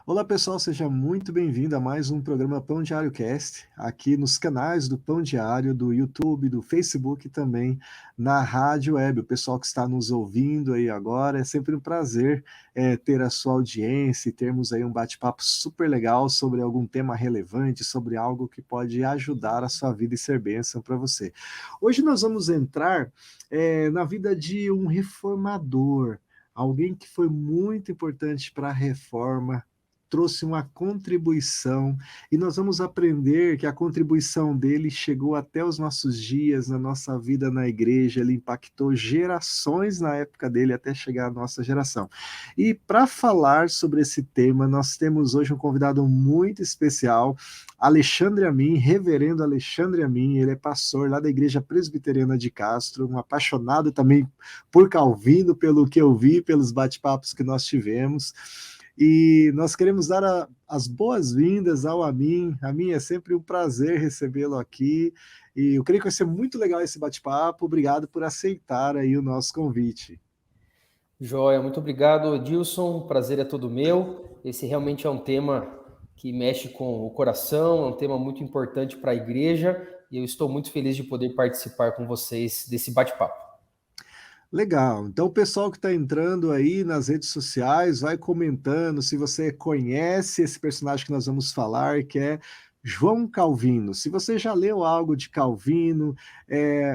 Olá pessoal, seja muito bem-vindo a mais um programa Pão Diário Cast, aqui nos canais do Pão Diário, do YouTube, do Facebook e também na Rádio Web. O pessoal que está nos ouvindo aí agora, é sempre um prazer ter a sua audiência e termos aí um bate-papo super legal sobre algum tema relevante, sobre algo que pode ajudar a sua vida e ser bênção para você. Hoje nós vamos entrar na vida de um reformador, alguém que foi muito importante para a reforma, trouxe uma contribuição, e nós vamos aprender que a contribuição dele chegou até os nossos dias, na nossa vida na igreja, ele impactou gerações na época dele até chegar à nossa geração. E para falar sobre esse tema, nós temos hoje um convidado muito especial, Alexandre Amin, reverendo Alexandre Amin, ele é pastor lá da Igreja Presbiteriana de Castro, um apaixonado também por Calvino, pelo que eu vi, pelos bate-papos que nós tivemos. E nós queremos dar as boas-vindas ao Amin. Amin, é sempre um prazer recebê-lo aqui. E eu creio que vai ser muito legal esse bate-papo. Obrigado por aceitar aí o nosso convite. Joia, muito obrigado, Edilson. O prazer é todo meu. Esse realmente é um tema que mexe com o coração, é um tema muito importante para a igreja e eu estou muito feliz de poder participar com vocês desse bate-papo. Legal. Então, o pessoal que está entrando aí nas redes sociais, vai comentando se você conhece esse personagem que nós vamos falar, que é João Calvino. Se você já leu algo de Calvino,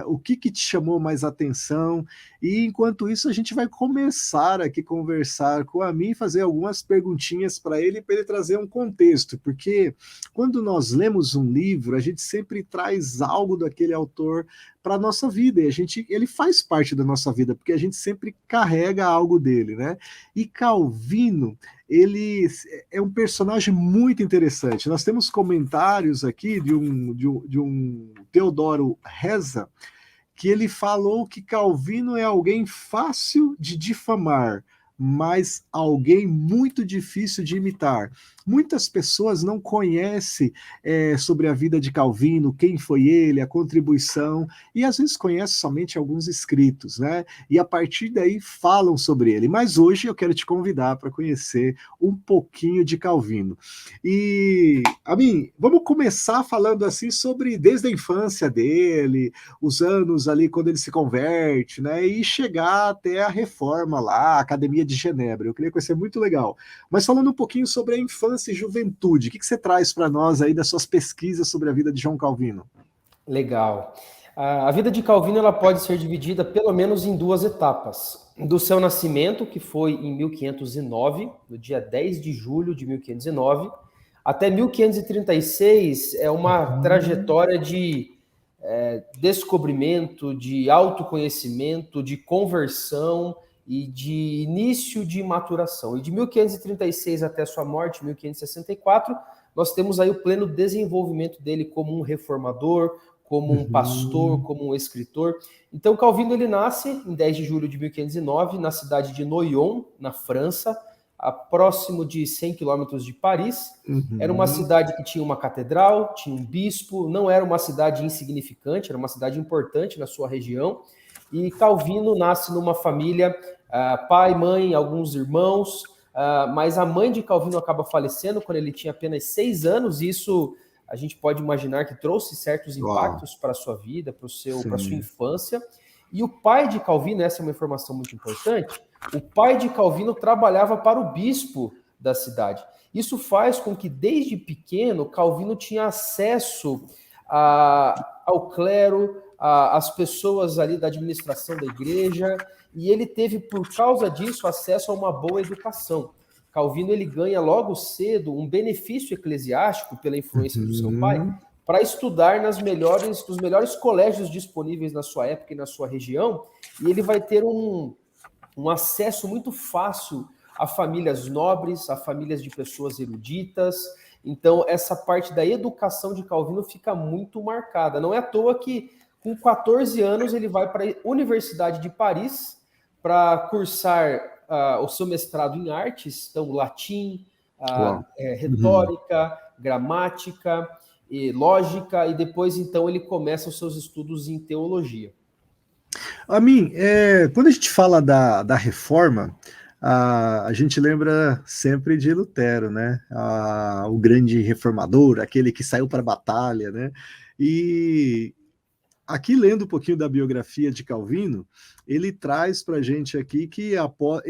o que te chamou mais atenção? E enquanto isso, a gente vai começar aqui a conversar com a mim, fazer algumas perguntinhas para ele trazer um contexto, porque quando nós lemos um livro, a gente sempre traz algo daquele autor para a nossa vida, e ele faz parte da nossa vida, porque a gente sempre carrega algo dele, né? E Calvino, ele é um personagem muito interessante. Nós temos comentários aqui de um Teodoro Reza, que ele falou que Calvino é alguém fácil de difamar, mas alguém muito difícil de imitar. Muitas pessoas não conhecem sobre a vida de Calvino, quem foi ele, a contribuição, e às vezes conhecem somente alguns escritos, né? E a partir daí falam sobre ele. Mas hoje eu quero te convidar para conhecer um pouquinho de Calvino. E, Amin, vamos começar falando assim sobre desde a infância dele, os anos ali quando ele se converte, né? E chegar até a reforma lá, a Academia de Genebra. Eu creio que vai ser muito legal. Mas falando um pouquinho sobre a infância e juventude, o que você traz para nós aí das suas pesquisas sobre a vida de João Calvino? Legal. A vida de Calvino ela pode ser dividida pelo menos em duas etapas. Do seu nascimento, que foi em 1509, no dia 10 de julho de 1509, até 1536, é uma trajetória de descobrimento, de autoconhecimento, de conversão e de início de maturação. E de 1536 até sua morte, 1564, nós temos aí o pleno desenvolvimento dele como um reformador, como um pastor, como um escritor. Então, Calvino ele nasce em 10 de julho de 1509, na cidade de Noyon, na França, a próximo de 100 quilômetros de Paris. Era uma cidade que tinha uma catedral, tinha um bispo, não era uma cidade insignificante, era uma cidade importante na sua região. E Calvino nasce numa família, pai, mãe, alguns irmãos, mas a mãe de Calvino acaba falecendo quando ele tinha apenas 6 anos, e isso a gente pode imaginar que trouxe certos impactos para a sua vida, para a sua infância. E o pai de Calvino, essa é uma informação muito importante, o pai de Calvino trabalhava para o bispo da cidade. Isso faz com que, desde pequeno, Calvino tinha acesso ao clero, às pessoas ali da administração da igreja, e ele teve, por causa disso, acesso a uma boa educação. Calvino ele ganha logo cedo um benefício eclesiástico pela influência do seu pai para estudar nos melhores colégios disponíveis na sua época e na sua região, e ele vai ter um acesso muito fácil a famílias nobres, a famílias de pessoas eruditas. Então, essa parte da educação de Calvino fica muito marcada. Não é à toa que, com 14 anos, ele vai para a Universidade de Paris para cursar o seu mestrado em artes, então latim, retórica, gramática, e lógica, e depois, então, ele começa os seus estudos em teologia. Amin, quando a gente fala da reforma, A gente lembra sempre de Lutero, né? O grande reformador, aquele que saiu para a batalha, né? E aqui, lendo um pouquinho da biografia de Calvino, ele traz para a gente aqui que após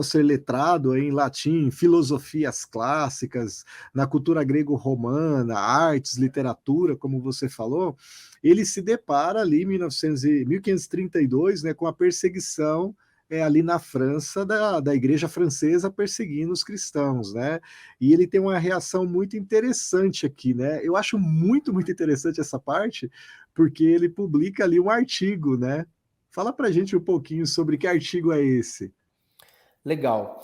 ser letrado em latim, filosofias clássicas, na cultura grego-romana, artes, literatura, como você falou, ele se depara ali em 1532, né, com a perseguição ali na França, da igreja francesa perseguindo os cristãos, né? E ele tem uma reação muito interessante aqui, né? Eu acho muito, muito interessante essa parte, porque ele publica ali um artigo, né? Fala pra gente um pouquinho sobre que artigo é esse. Legal.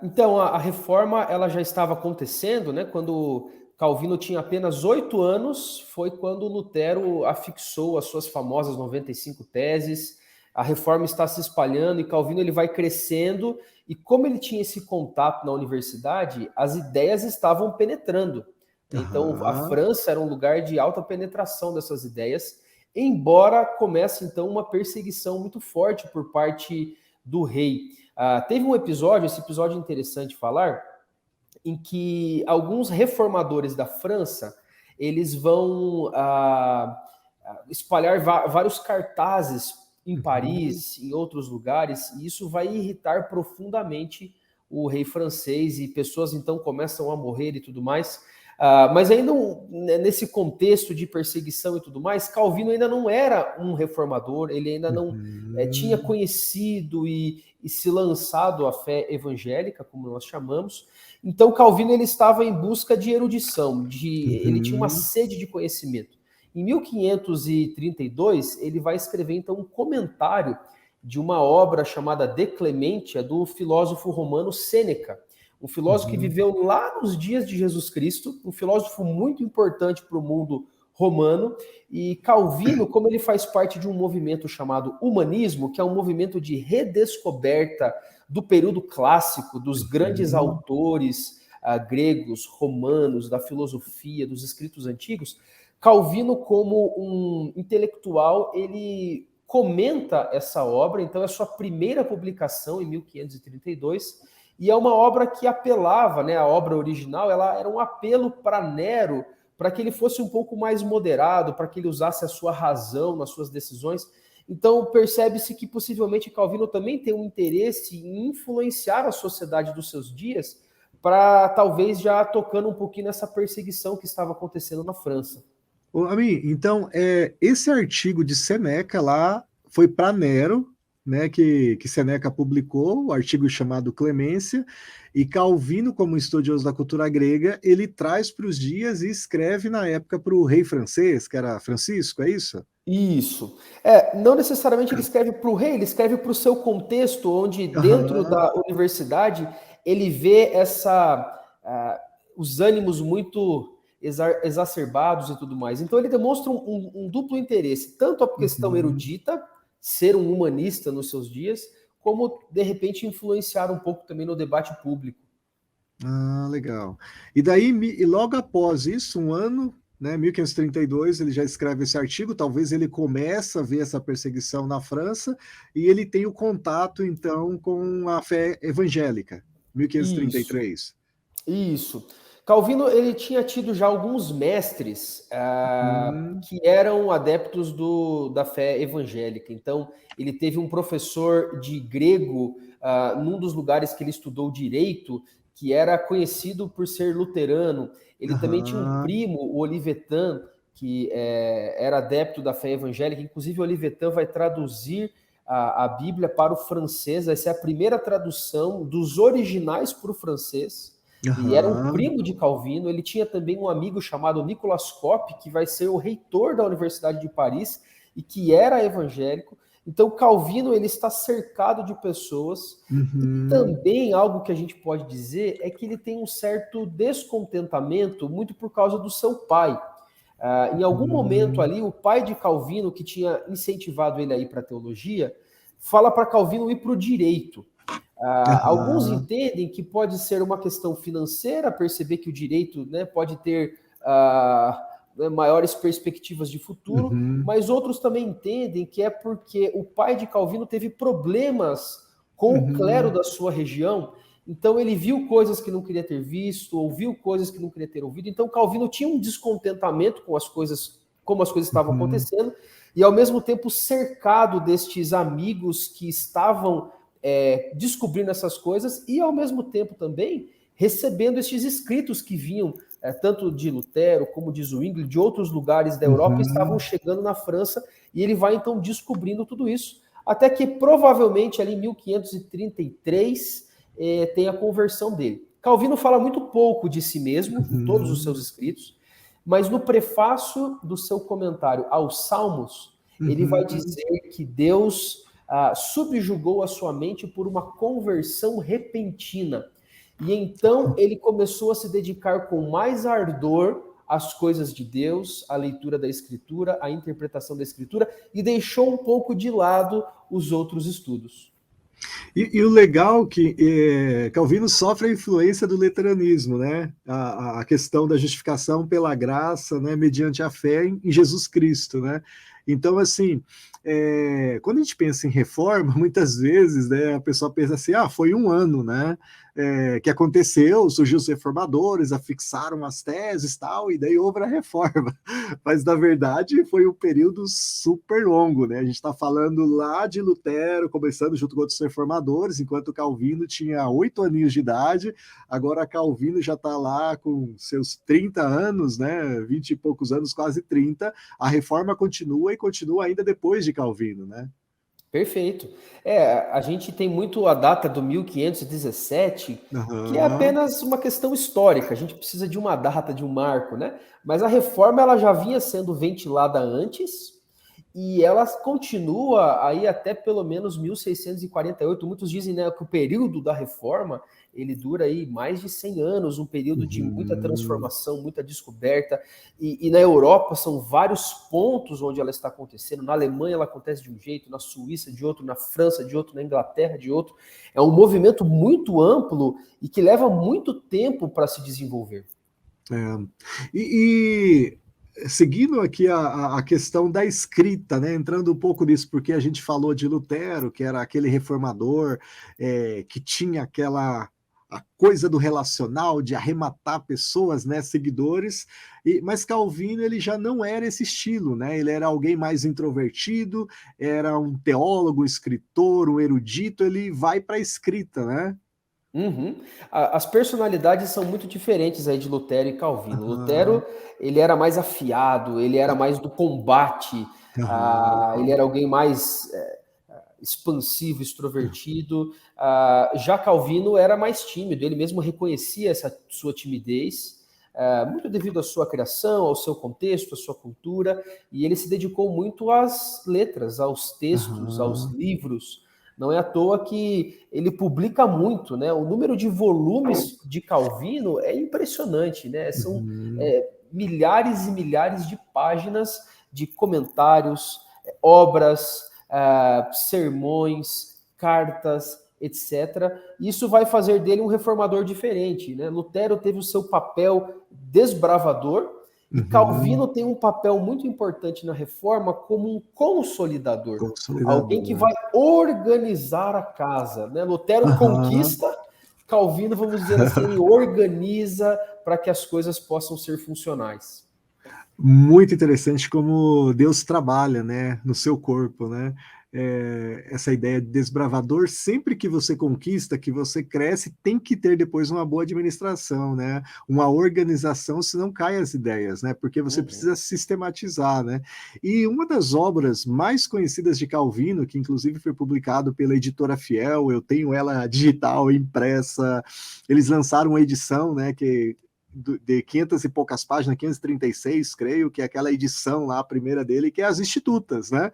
Então, a reforma ela já estava acontecendo, né? Quando Calvino tinha apenas 8 anos, foi quando Lutero afixou as suas famosas 95 teses. A reforma está se espalhando e Calvino ele vai crescendo. E como ele tinha esse contato na universidade, as ideias estavam penetrando. Então, a Aham. França era um lugar de alta penetração dessas ideias, embora comece então uma perseguição muito forte por parte do rei. Teve um episódio, esse episódio é interessante falar, em que alguns reformadores da França, eles vão espalhar vários cartazes em Uhum. Paris, em outros lugares, e isso vai irritar profundamente o rei francês, e pessoas então começam a morrer e tudo mais. Mas ainda nesse contexto de perseguição e tudo mais, Calvino ainda não era um reformador, ele ainda não tinha Uhum. conhecido e se lançado à fé evangélica, como nós chamamos. Então Calvino ele estava em busca de erudição, ele tinha uma Uhum. sede de conhecimento. Em 1532 ele vai escrever então um comentário de uma obra chamada De Clementia do filósofo romano Sêneca, um filósofo que Uhum. viveu lá nos dias de Jesus Cristo, um filósofo muito importante para o mundo romano. E Calvino, como ele faz parte de um movimento chamado humanismo, que é um movimento de redescoberta do período clássico, dos grandes Uhum. autores gregos, romanos, da filosofia, dos escritos antigos, Calvino, como um intelectual, ele comenta essa obra, então é sua primeira publicação em 1532, e é uma obra que apelava, né, a obra original, ela era um apelo para Nero, para que ele fosse um pouco mais moderado, para que ele usasse a sua razão nas suas decisões. Então percebe-se que possivelmente Calvino também tem um interesse em influenciar a sociedade dos seus dias, para talvez já tocando um pouquinho nessa perseguição que estava acontecendo na França. Ô, Ami, então, esse artigo de Seneca lá foi para Nero, né, que Seneca publicou, o artigo chamado Clemência, e Calvino, como estudioso da cultura grega, ele traz para os dias e escreve na época para o rei francês, que era Francisco, é isso? Isso. Não necessariamente ele escreve para o rei, ele escreve para o seu contexto, onde dentro Aham. da universidade ele vê os ânimos muito exacerbados e tudo mais. Então ele demonstra um duplo interesse, tanto a questão Uhum. erudita, ser um humanista nos seus dias, como de repente influenciar um pouco também no debate público. Ah, legal. E daí, e logo após isso, um ano, né, 1532, ele já escreve esse artigo, talvez ele começa a ver essa perseguição na França, e ele tem o contato, então, com a fé evangélica, Isso. 1533. Isso. Calvino ele tinha tido já alguns mestres Hum. que eram adeptos da fé evangélica. Então, ele teve um professor de grego num dos lugares que ele estudou direito, que era conhecido por ser luterano. Ele também tinha um Aham. primo, o Olivetan, que era adepto da fé evangélica. Inclusive, o Olivetan vai traduzir a Bíblia para o francês. Essa é a primeira tradução dos originais para o francês e era um Aham. primo de Calvino. Ele tinha também um amigo chamado Nicolas Cop, que vai ser o reitor da Universidade de Paris e que era evangélico. Então, Calvino ele está cercado de pessoas e Uhum. também algo que a gente pode dizer é que ele tem um certo descontentamento muito por causa do seu pai. Em algum momento Uhum. ali, o pai de Calvino, que tinha incentivado ele a ir para a teologia, fala para Calvino ir para o direito. Alguns Aham. entendem que pode ser uma questão financeira, perceber que o direito, né, pode ter maiores perspectivas de futuro, Uhum. mas outros também entendem que é porque o pai de Calvino teve problemas com o clero Uhum. da sua região. Então ele viu coisas que não queria ter visto, ouviu coisas que não queria ter ouvido. Então Calvino tinha um descontentamento com as coisas, como as coisas estavam Uhum. acontecendo, e ao mesmo tempo cercado destes amigos que estavam descobrindo essas coisas, e ao mesmo tempo também recebendo estes escritos que vinham tanto de Lutero como de Zwingli, de outros lugares da Europa, estavam Uhum. chegando na França, e ele vai então descobrindo tudo isso, até que provavelmente ali em 1533 tem a conversão dele. Calvino fala muito pouco de si mesmo em todos os seus Uhum. escritos, mas no prefácio do seu comentário aos Salmos, ele vai Uhum. dizer que Deus subjugou a sua mente por uma conversão repentina. E então ele começou a se dedicar com mais ardor às coisas de Deus, à leitura da Escritura, à interpretação da Escritura, e deixou um pouco de lado os outros estudos. E o legal que Calvino sofre a influência do luteranismo, né? A questão da justificação pela graça, né? Mediante a fé em Jesus Cristo, né? Então, assim, quando a gente pensa em reforma, muitas vezes, né, a pessoa pensa assim, foi um ano, né? Que aconteceu, surgiu os reformadores, afixaram as teses tal, e daí houve a reforma. Mas, na verdade, foi um período super longo, né? A gente está falando lá de Lutero, começando junto com outros reformadores, enquanto Calvino tinha 8 aninhos de idade, agora Calvino já está lá com seus 30 anos, né? 20 e poucos anos, quase 30. A reforma continua e continua ainda depois de Calvino, né? Perfeito. A gente tem muito a data do 1517, que é Aham. apenas uma questão histórica. A gente precisa de uma data, de um marco, né? Mas a reforma ela já vinha sendo ventilada antes e ela continua aí até pelo menos 1648. Muitos dizem, né, que o período da reforma ele dura aí mais de 100 anos, um período de muita Uhum. transformação, muita descoberta. E na Europa são vários pontos onde ela está acontecendo. Na Alemanha ela acontece de um jeito, na Suíça de outro, na França de outro, na Inglaterra de outro. É um movimento muito amplo e que leva muito tempo para se desenvolver. É. E seguindo aqui a questão da escrita, né, entrando um pouco nisso, porque a gente falou de Lutero, que era aquele reformador que tinha aquela a coisa do relacional, de arrematar pessoas, né, seguidores, mas Calvino ele já não era esse estilo, né, ele era alguém mais introvertido, era um teólogo, um escritor, um erudito, ele vai para a escrita, né? Uhum. As personalidades são muito diferentes aí de Lutero e Calvino. Lutero, Aham, ele era mais afiado, ele era mais do combate, ele aham, era alguém mais expansivo, extrovertido. Já Calvino era mais tímido, ele mesmo reconhecia essa sua timidez, muito devido à sua criação, ao seu contexto, à sua cultura, e ele se dedicou muito às letras, aos textos, aos aham. livros. Não é à toa que ele publica muito, né? O número de volumes de Calvino é impressionante, né? São Uhum. milhares e milhares de páginas de comentários, obras, sermões, cartas, etc. Isso vai fazer dele um reformador diferente, né? Lutero teve o seu papel desbravador e Calvino Uhum. tem um papel muito importante na reforma como um consolidador, alguém que Consolidador. vai organizar a casa, né? Lutero Aham. conquista, Calvino, vamos dizer assim, ele organiza para que as coisas possam ser funcionais. Muito interessante como Deus trabalha, né, no seu corpo, né? Essa ideia de desbravador, sempre que você conquista, que você cresce, tem que ter depois uma boa administração, né? Uma organização, senão caem as ideias, né? Porque você Uhum. precisa sistematizar, né? E uma das obras mais conhecidas de Calvino, que inclusive foi publicado pela editora Fiel, eu tenho ela digital, impressa, eles lançaram uma edição, né, que de 500 e poucas páginas, 536, creio, que é aquela edição lá, a primeira dele, que é as Institutas, né?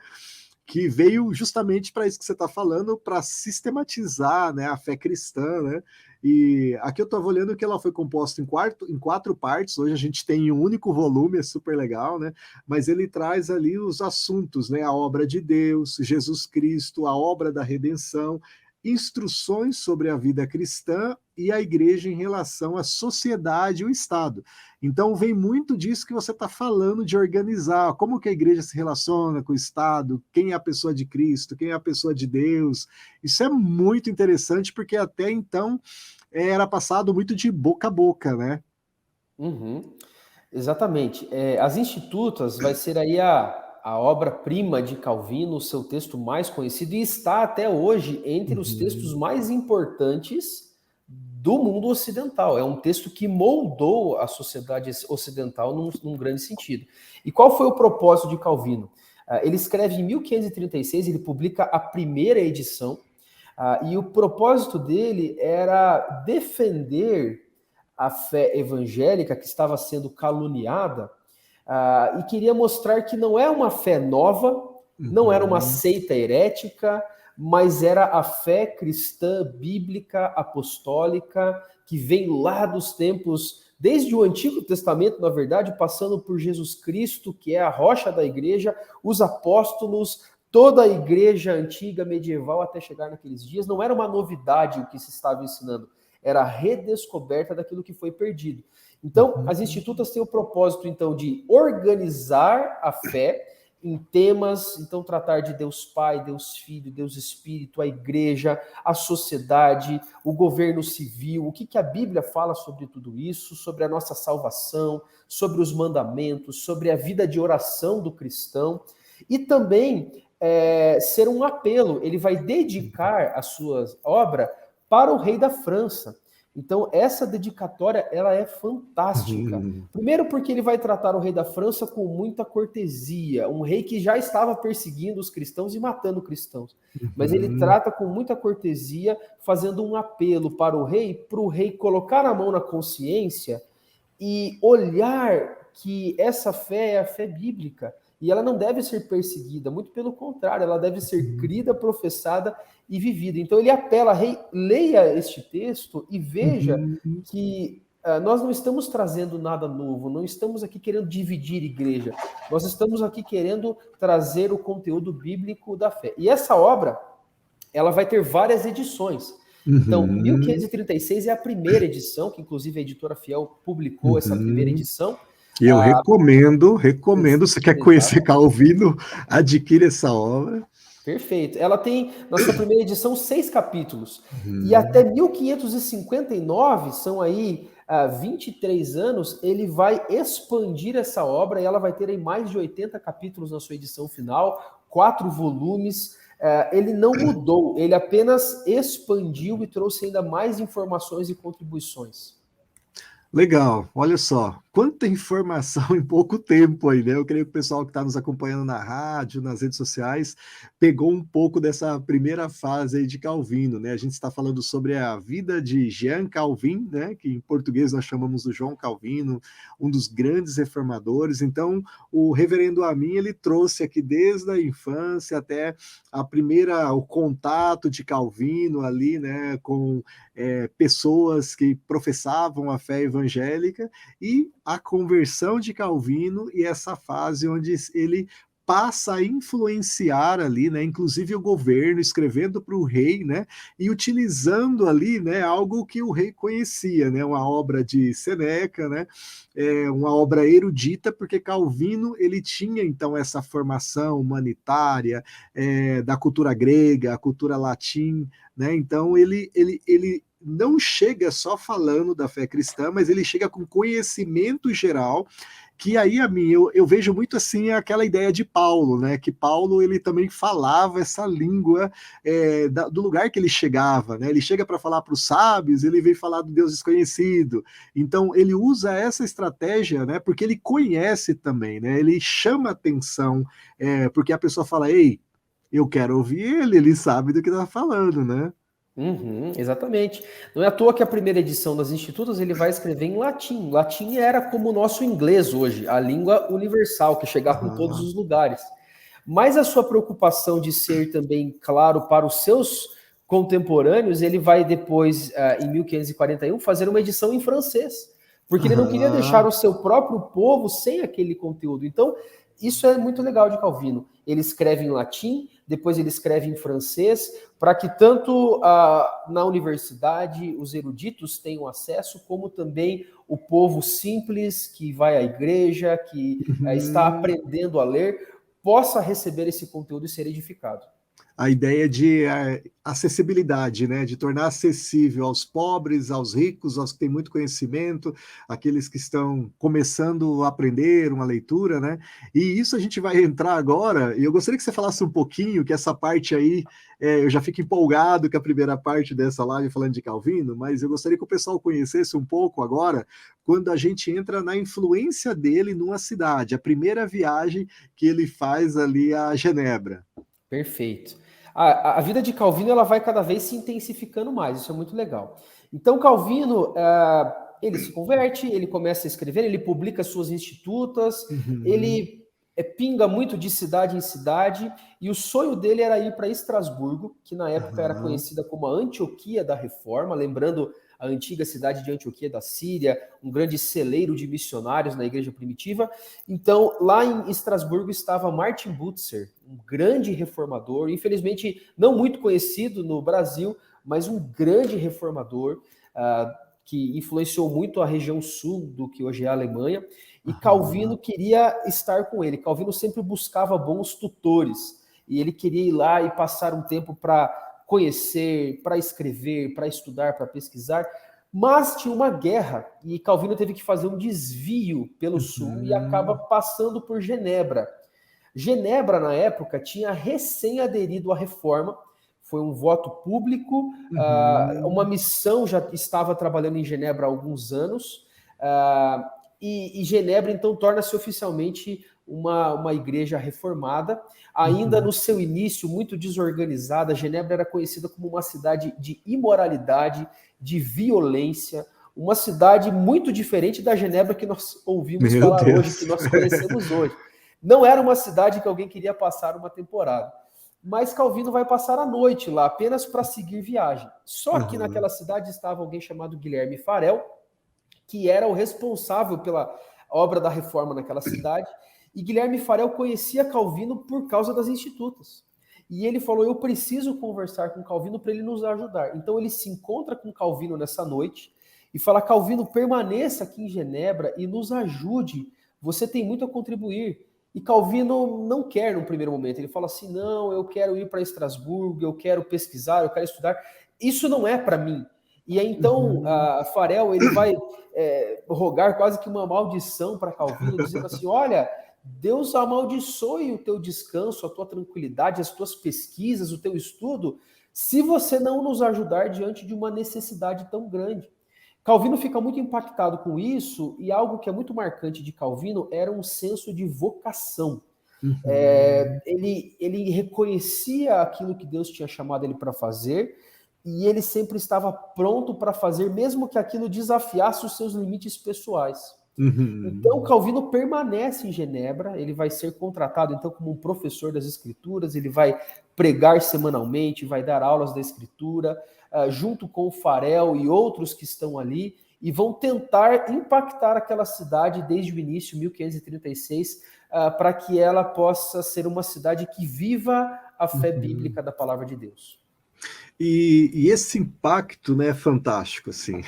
Que veio justamente para isso que você está falando, para sistematizar, né, a fé cristã, né? E aqui eu estava olhando que ela foi composta em 4 partes. Hoje a gente tem um único volume, é super legal, né? Mas ele traz ali os assuntos, né? A obra de Deus, Jesus Cristo, a obra da redenção. instruções sobre a vida cristã e a igreja em relação à sociedade e o Estado. Então, vem muito disso que você está falando, de organizar, como que a igreja se relaciona com o Estado, quem é a pessoa de Cristo, quem é a pessoa de Deus. Isso é muito interessante, porque até então era passado muito de boca a boca, né? Uhum. Exatamente. As Institutas vai ser aí a obra-prima de Calvino, o seu texto mais conhecido, e está até hoje entre os textos Uhum. mais importantes do mundo ocidental. É um texto que moldou a sociedade ocidental num grande sentido. E qual foi o propósito de Calvino? Ele escreve em 1536, ele publica a primeira edição, e o propósito dele era defender a fé evangélica que estava sendo caluniada, e queria mostrar que não é uma fé nova, não era uma Uhum. seita herética, mas era a fé cristã, bíblica, apostólica, que vem lá dos tempos, desde o Antigo Testamento, na verdade, passando por Jesus Cristo, que é a rocha da igreja, os apóstolos, toda a igreja antiga, medieval, até chegar naqueles dias. Não era uma novidade o que se estava ensinando, era a redescoberta daquilo que foi perdido. Então, as Uhum. institutas têm o propósito, então, de organizar a fé em temas, então, tratar de Deus Pai, Deus Filho, Deus Espírito, a igreja, a sociedade, o governo civil, o que a Bíblia fala sobre tudo isso, sobre a nossa salvação, sobre os mandamentos, sobre a vida de oração do cristão, e também ser um apelo. Ele vai dedicar a sua obra para o rei da França. Então, essa dedicatória, ela é fantástica. Uhum. Primeiro porque ele vai tratar o rei da França com muita cortesia, um rei que já estava perseguindo os cristãos e matando cristãos. Mas ele Uhum. trata com muita cortesia, fazendo um apelo para o rei colocar a mão na consciência e olhar que essa fé é a fé bíblica. E ela não deve ser perseguida, muito pelo contrário, ela deve ser crida, professada e vivida. Então ele apela, rei, leia este texto e veja Uhum. que nós não estamos trazendo nada novo, não estamos aqui querendo dividir igreja, nós estamos aqui querendo trazer o conteúdo bíblico da fé. E essa obra, ela vai ter várias edições. Então, Uhum. 1536 é a primeira edição, que inclusive a editora Fiel publicou essa primeira Uhum. edição. E eu recomendo, você quer conhecer Exato. Calvino, adquire essa obra. Perfeito. Ela tem, na sua primeira edição, 6 capítulos. E até Uhum. 1559, são aí 23 anos, ele vai expandir essa obra e ela vai ter aí mais de 80 capítulos na sua edição final, 4 volumes. Ele não mudou, ele apenas expandiu e trouxe ainda mais informações e contribuições. Legal, olha só, quanta informação em pouco tempo aí, né? Eu creio que o pessoal que está nos acompanhando na rádio, nas redes sociais, pegou um pouco dessa primeira fase aí de Calvino, né? A gente está falando sobre a vida de Jean Calvin, né? Que em português nós chamamos de João Calvino, um dos grandes reformadores. Então, o reverendo Amin, ele trouxe aqui desde a infância até o contato de Calvino ali, né? Com pessoas que professavam a fé evangélica e a conversão de Calvino e essa fase onde ele passa a influenciar ali, né, inclusive o governo, escrevendo para o rei, né, e utilizando ali, né, algo que o rei conhecia, né, uma obra de Seneca, né, uma obra erudita, porque Calvino ele tinha então essa formação humanitária da cultura grega, a cultura latim, né, então ele não chega só falando da fé cristã, mas ele chega com conhecimento geral, que aí a mim eu vejo muito assim aquela ideia de Paulo, né? Que Paulo ele também falava essa língua do lugar que ele chegava, né? Ele chega para falar para os sábios, ele vem falar do Deus desconhecido. Então ele usa essa estratégia, né? Porque ele conhece também, né? Ele chama atenção, porque a pessoa fala, ei, eu quero ouvir ele sabe do que está falando, né? Uhum, exatamente. Não é à toa que a primeira edição das Institutas ele vai escrever em latim. Latim era como o nosso inglês hoje, a língua universal que chegava em todos Ah, os lugares. Mas a sua preocupação de ser também claro para os seus contemporâneos, ele vai depois, em 1541, fazer uma edição em francês, porque ele não queria deixar aham. o seu próprio povo sem aquele conteúdo. Então, isso é muito legal de Calvino. Ele escreve em latim, depois ele escreve em francês, para que tanto na universidade os eruditos tenham acesso, como também o povo simples que vai à igreja, que está aprendendo a ler, possa receber esse conteúdo e ser edificado. A ideia de acessibilidade, né? De tornar acessível aos pobres, aos ricos, aos que têm muito conhecimento, aqueles que estão começando a aprender uma leitura, né? E isso a gente vai entrar agora, e eu gostaria que você falasse um pouquinho, que essa parte aí, eu já fico empolgado com a primeira parte dessa live falando de Calvino, mas eu gostaria que o pessoal conhecesse um pouco agora, quando a gente entra na influência dele numa cidade, a primeira viagem que ele faz ali a Genebra. Perfeito. A vida de Calvino ela vai cada vez se intensificando mais, isso é muito legal. Então, Calvino, ele se converte, ele começa a escrever, ele publica suas institutas, ele pinga muito de cidade em cidade, e o sonho dele era ir para Estrasburgo, que na época era conhecida como a Antioquia da Reforma, lembrando a antiga cidade de Antioquia da Síria, um grande celeiro de missionários na igreja primitiva. Então, lá em Estrasburgo estava Martin Butzer, um grande reformador, infelizmente não muito conhecido no Brasil, mas um grande reformador que influenciou muito a região sul do que hoje é a Alemanha, e Calvino queria estar com ele. Calvino sempre buscava bons tutores, e ele queria ir lá e passar um tempo para conhecer, para escrever, para estudar, para pesquisar, mas tinha uma guerra e Calvino teve que fazer um desvio pelo sul e acaba passando por Genebra. Genebra, na época, tinha recém aderido à reforma, foi um voto público, uma missão já estava trabalhando em Genebra há alguns anos, e Genebra, então, torna-se oficialmente uma igreja reformada. Ainda no seu início, muito desorganizada, Genebra era conhecida como uma cidade de imoralidade, de violência, uma cidade muito diferente da Genebra que nós ouvimos falar hoje, que nós conhecemos hoje. Não era uma cidade que alguém queria passar uma temporada. Mas Calvino vai passar a noite lá, apenas para seguir viagem. Só que naquela cidade estava alguém chamado Guilherme Farel, que era o responsável pela obra da reforma naquela cidade, e Guilherme Farel conhecia Calvino por causa das institutas. E ele falou, eu preciso conversar com Calvino para ele nos ajudar. Então ele se encontra com Calvino nessa noite e fala, Calvino, permaneça aqui em Genebra e nos ajude, você tem muito a contribuir. E Calvino não quer no primeiro momento, ele fala assim, não, eu quero ir para Estrasburgo, eu quero pesquisar, eu quero estudar, isso não é para mim. E aí, então, Farel ele vai rogar quase que uma maldição para Calvino, dizendo assim, olha, Deus amaldiçoe o teu descanso, a tua tranquilidade, as tuas pesquisas, o teu estudo, se você não nos ajudar diante de uma necessidade tão grande. Calvino fica muito impactado com isso, e algo que é muito marcante de Calvino era um senso de vocação. Ele reconhecia aquilo que Deus tinha chamado ele para fazer, e ele sempre estava pronto para fazer, mesmo que aquilo desafiasse os seus limites pessoais. Então, Calvino permanece em Genebra, ele vai ser contratado, então, como um professor das Escrituras, ele vai pregar semanalmente, vai dar aulas da Escritura, junto com o Farel e outros que estão ali, e vão tentar impactar aquela cidade desde o início, 1536, para que ela possa ser uma cidade que viva a fé bíblica da palavra de Deus. E esse impacto, né, é fantástico, assim.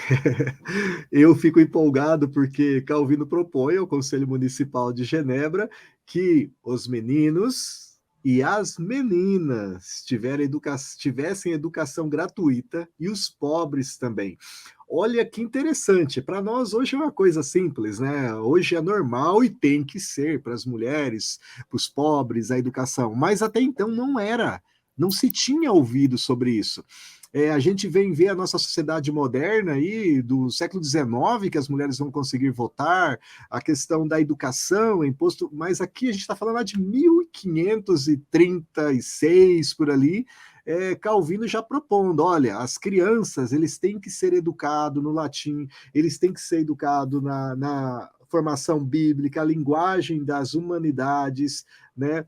Eu fico empolgado porque Calvino propõe ao Conselho Municipal de Genebra que os meninos e as meninas tivessem educação gratuita e os pobres também. Olha que interessante, para nós hoje é uma coisa simples, né? Hoje é normal e tem que ser para as mulheres, para os pobres, a educação, mas até então não era. Não se tinha ouvido sobre isso. A gente vem ver a nossa sociedade moderna aí, do século XIX, que as mulheres vão conseguir votar, a questão da educação, imposto, mas aqui a gente está falando lá de 1536, por ali, Calvino já propondo, olha, as crianças, eles têm que ser educados no latim, eles têm que ser educados na formação bíblica, a linguagem das humanidades, né?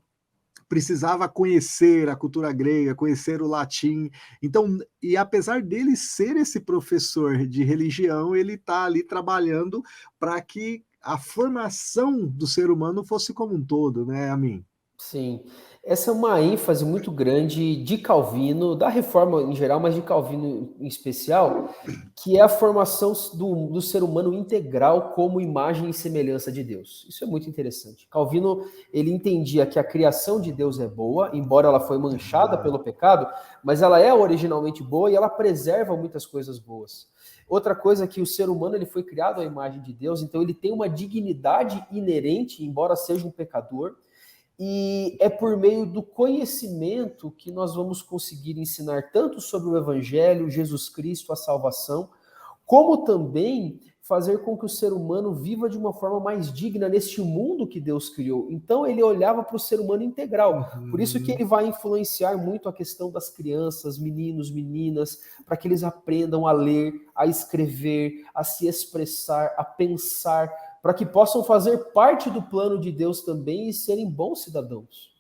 Precisava conhecer a cultura grega, conhecer o latim. Então, e apesar dele ser esse professor de religião, ele está ali trabalhando para que a formação do ser humano fosse como um todo, né, Amin? Sim, essa é uma ênfase muito grande de Calvino, da Reforma em geral, mas de Calvino em especial, que é a formação do ser humano integral como imagem e semelhança de Deus. Isso é muito interessante. Calvino, ele entendia que a criação de Deus é boa, embora ela foi manchada pelo pecado, mas ela é originalmente boa e ela preserva muitas coisas boas. Outra coisa é que o ser humano ele foi criado à imagem de Deus, então ele tem uma dignidade inerente, embora seja um pecador, e é por meio do conhecimento que nós vamos conseguir ensinar tanto sobre o Evangelho, Jesus Cristo, a salvação, como também fazer com que o ser humano viva de uma forma mais digna neste mundo que Deus criou. Então ele olhava para o ser humano integral. Por isso que Uhum. ele vai influenciar muito a questão das crianças, meninos, meninas, para que eles aprendam a ler, a escrever, a se expressar, a pensar, para que possam fazer parte do plano de Deus também e serem bons cidadãos.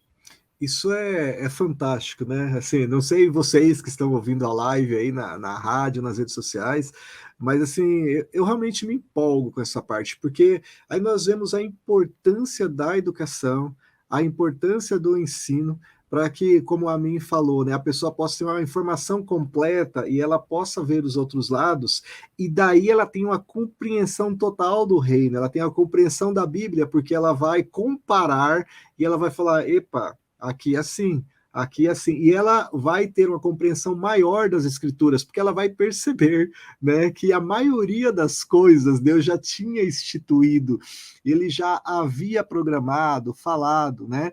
Isso é fantástico, né? Assim, não sei vocês que estão ouvindo a live aí na rádio, nas redes sociais, mas assim, eu realmente me empolgo com essa parte, porque aí nós vemos a importância da educação, a importância do ensino, para que, como a mim falou, né, a pessoa possa ter uma informação completa e ela possa ver os outros lados, e daí ela tem uma compreensão total do reino, ela tem a compreensão da Bíblia, porque ela vai comparar e ela vai falar, epa, aqui é assim, aqui é assim. E ela vai ter uma compreensão maior das escrituras, porque ela vai perceber, né, que a maioria das coisas Deus já tinha instituído, ele já havia programado, falado, né?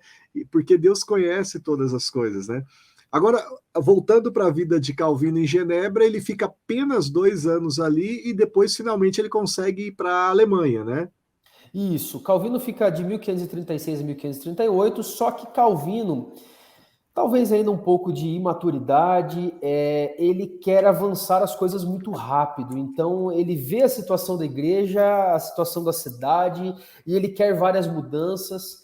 Porque Deus conhece todas as coisas, né? Agora, voltando para a vida de Calvino em Genebra, ele fica apenas 2 anos ali e depois finalmente ele consegue ir para a Alemanha, né? Isso, Calvino fica de 1536 a 1538, só que Calvino, talvez ainda um pouco de imaturidade, ele quer avançar as coisas muito rápido. Então, ele vê a situação da igreja, a situação da cidade, e ele quer várias mudanças.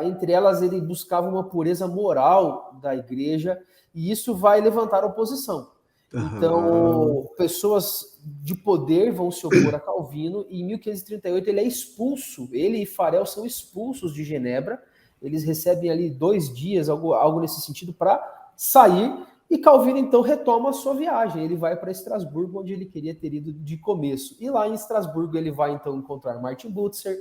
Entre elas, ele buscava uma pureza moral da igreja, e isso vai levantar oposição. Aham. Então, pessoas de poder vão se opor a Calvino, e em 1538 ele é expulso, ele e Farel são expulsos de Genebra, eles recebem ali 2 dias, algo nesse sentido, para sair, e Calvino então retoma a sua viagem, ele vai para Estrasburgo, onde ele queria ter ido de começo, e lá em Estrasburgo ele vai então encontrar Martin Butzer,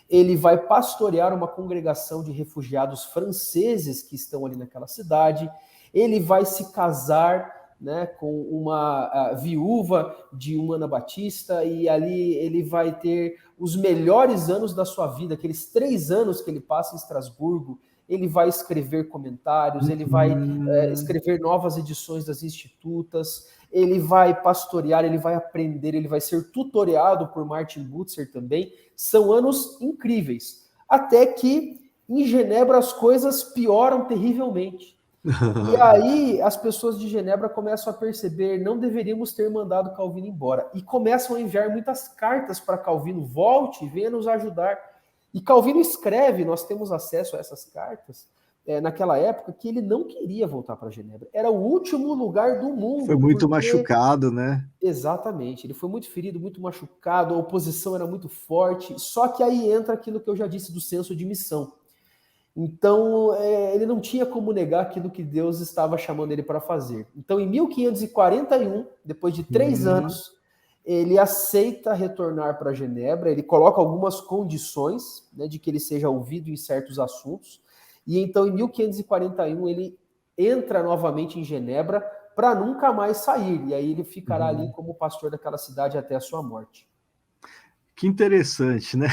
ele vai pastorear uma congregação de refugiados franceses que estão ali naquela cidade, ele vai se casar, né, com uma viúva de um anabatista, e ali ele vai ter os melhores anos da sua vida, aqueles 3 anos que ele passa em Estrasburgo. Ele vai escrever comentários, ele vai Uhum. escrever novas edições das Institutas, ele vai pastorear, ele vai aprender, ele vai ser tutoriado por Martin Butzer também. São anos incríveis. Até que em Genebra as coisas pioram terrivelmente. E aí as pessoas de Genebra começam a perceber, não deveríamos ter mandado Calvino embora. E começam a enviar muitas cartas para Calvino, volte, venha nos ajudar. E Calvino escreve, nós temos acesso a essas cartas, naquela época, que ele não queria voltar para Genebra. Era o último lugar do Foi mundo, muito porque machucado, né? exatamente, ele foi muito ferido, muito machucado, a oposição era muito forte. Só que aí entra aquilo que eu já disse do senso de missão. Então, ele não tinha como negar aquilo que Deus estava chamando ele para fazer. Então, em 1541, depois de 3 anos, ele aceita retornar para Genebra, ele coloca algumas condições, né, de que ele seja ouvido em certos assuntos, e então, em 1541, ele entra novamente em Genebra para nunca mais sair, e aí ele ficará ali Uhum. como pastor daquela cidade até a sua morte. Que interessante, né?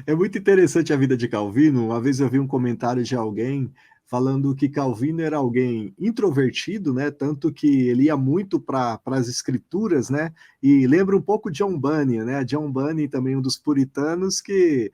É muito interessante a vida de Calvino. Uma vez eu vi um comentário de alguém falando que Calvino era alguém introvertido, né? Tanto que ele ia muito para as escrituras, né? E lembra um pouco John Bunyan, né? John Bunyan também um dos puritanos que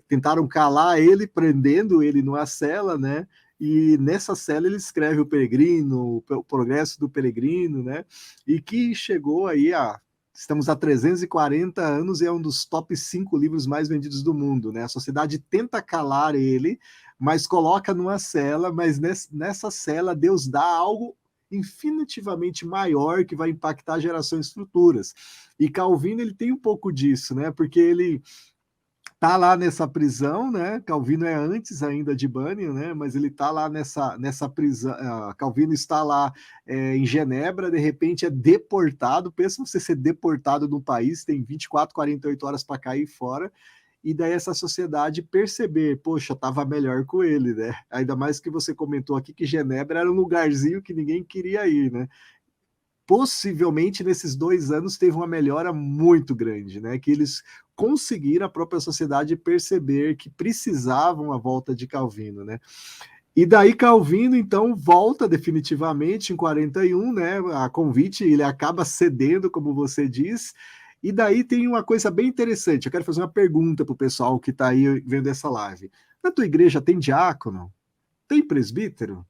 tentaram calar ele, prendendo ele numa cela, né? E nessa cela ele escreve o Peregrino, o Progresso do Peregrino, né? E que chegou aí a estamos há 340 anos e é um dos top 5 livros mais vendidos do mundo, né? A sociedade tenta calar ele, mas coloca numa cela, mas nessa cela Deus dá algo infinitivamente maior que vai impactar gerações futuras. E Calvino ele tem um pouco disso, né? Porque ele tá lá nessa prisão, né? Calvino é antes ainda de Bunyan, né? Mas ele tá lá nessa prisão. Calvino está lá em Genebra, de repente é deportado. Pensa você ser deportado no país, tem 24, 48 horas para cair fora. E daí essa sociedade perceber, poxa, tava melhor com ele, né? Ainda mais que você comentou aqui que Genebra era um lugarzinho que ninguém queria ir, né? Possivelmente nesses 2 anos teve uma melhora muito grande, né? Que eles conseguiram a própria sociedade perceber que precisavam a volta de Calvino, né? E daí Calvino então volta definitivamente em 41, né? A convite ele acaba cedendo, como você diz. E daí tem uma coisa bem interessante. Eu quero fazer uma pergunta para o pessoal que está aí vendo essa live. Na tua igreja tem diácono? Tem presbítero?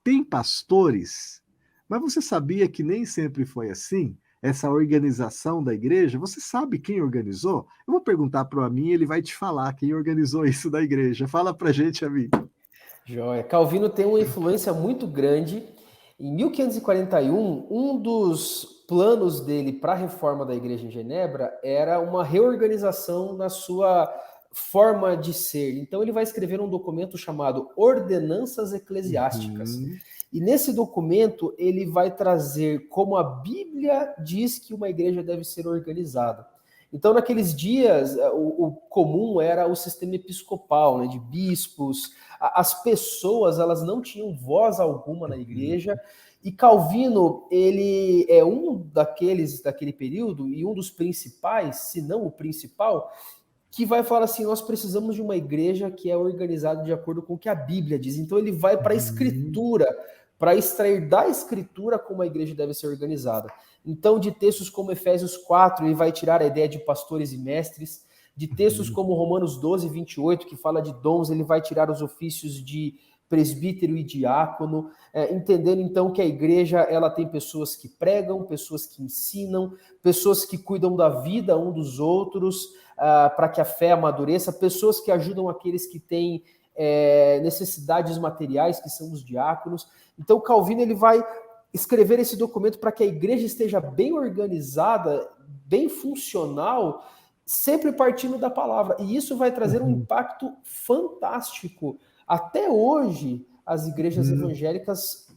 Tem pastores? Mas você sabia que nem sempre foi assim? Essa organização da igreja, você sabe quem organizou? Eu vou perguntar para o Amin, ele vai te falar quem organizou isso da igreja. Fala para gente, Amin. Joia. Calvino tem uma influência muito grande. Em 1541, um dos planos dele para a reforma da igreja em Genebra era uma reorganização na sua forma de ser. Então ele vai escrever um documento chamado Ordenanças Eclesiásticas. Uhum. E nesse documento ele vai trazer como a Bíblia diz que uma igreja deve ser organizada. Então, naqueles dias, o comum era o sistema episcopal, né, de bispos. As pessoas, elas não tinham voz alguma na igreja. E Calvino, ele é um daquele período, e um dos principais, se não o principal, que vai falar assim, nós precisamos de uma igreja que é organizada de acordo com o que a Bíblia diz. Então, ele vai para a Escritura, para extrair da Escritura como a igreja deve ser organizada. Então, de textos como Efésios 4, ele vai tirar a ideia de pastores e mestres. De textos como Romanos 12, 28, que fala de dons, ele vai tirar os ofícios de presbítero e diácono, entendendo então que a igreja ela tem pessoas que pregam, pessoas que ensinam, pessoas que cuidam da vida um dos outros, para que a fé amadureça, pessoas que ajudam aqueles que têm necessidades materiais, que são os diáconos. Então, Calvino ele vai escrever esse documento para que a igreja esteja bem organizada, bem funcional, sempre partindo da palavra. E isso vai trazer um impacto fantástico. Até hoje, as igrejas evangélicas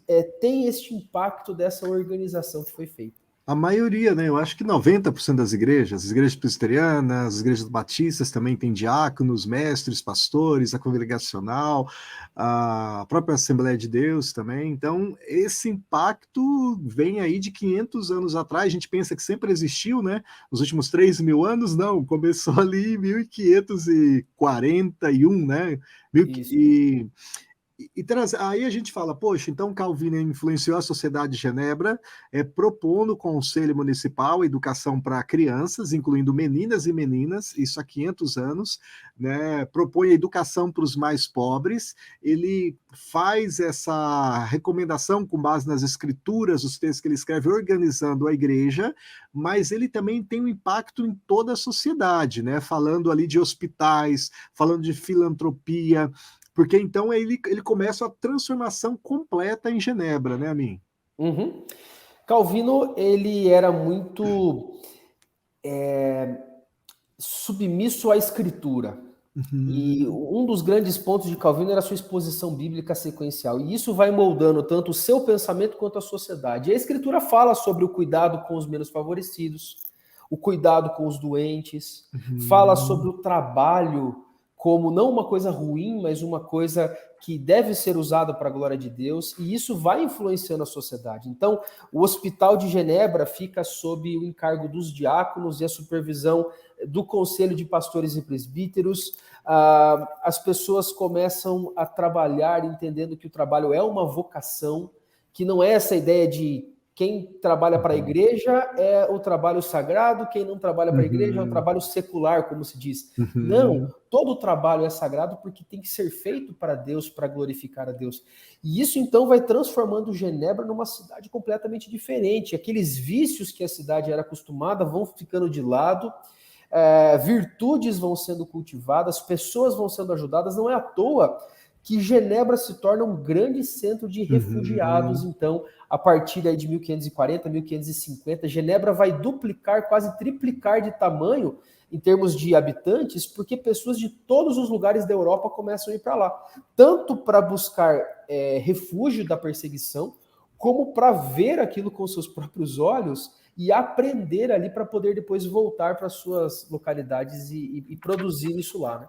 têm este impacto dessa organização que foi feita. A maioria, né? Eu acho que 90% das igrejas, as igrejas presbiterianas, as igrejas batistas também têm diáconos, mestres, pastores, a congregacional, a própria Assembleia de Deus também. Então, esse impacto vem aí de 500 anos atrás. A gente pensa que sempre existiu, né? Nos últimos 3.000 anos, não. Começou ali em 1541, né? Isso. Aí a gente fala, poxa, então Calvino influenciou a sociedade de Genebra, propondo o Conselho Municipal Educação para Crianças, incluindo meninas e meninas, isso há 500 anos, né? Propõe a educação para os mais pobres, ele faz essa recomendação com base nas escrituras, os textos que ele escreve, organizando a igreja, mas ele também tem um impacto em toda a sociedade, né? Falando ali de hospitais, falando de filantropia, porque então ele começa a transformação completa em Genebra, né, Amin? Uhum. Calvino, ele era muito submisso à escritura. E um dos grandes pontos de Calvino era a sua exposição bíblica sequencial. E isso vai moldando tanto o seu pensamento quanto a sociedade. E a escritura fala sobre o cuidado com os menos favorecidos, o cuidado com os doentes, fala sobre o trabalho como não uma coisa ruim, mas uma coisa que deve ser usada para a glória de Deus, e isso vai influenciando a sociedade. Então, o Hospital de Genebra fica sob o encargo dos diáconos e a supervisão do Conselho de Pastores e Presbíteros. As pessoas começam a trabalhar entendendo que o trabalho é uma vocação, que não é essa ideia de quem trabalha para a igreja é o trabalho sagrado, quem não trabalha para a igreja é o trabalho secular, como se diz. Não, todo trabalho é sagrado porque tem que ser feito para Deus, para glorificar a Deus. E isso então vai transformando Genebra numa cidade completamente diferente. Aqueles vícios que a cidade era acostumada vão ficando de lado, virtudes vão sendo cultivadas, pessoas vão sendo ajudadas. Não é à toa que Genebra se torna um grande centro de refugiados, Uhum. então, a partir aí de 1540, 1550, Genebra vai duplicar, quase triplicar de tamanho em termos de habitantes, porque pessoas de todos os lugares da Europa começam a ir para lá, tanto para buscar refúgio da perseguição, como para ver aquilo com seus próprios olhos e aprender ali para poder depois voltar para suas localidades e produzir isso lá, né?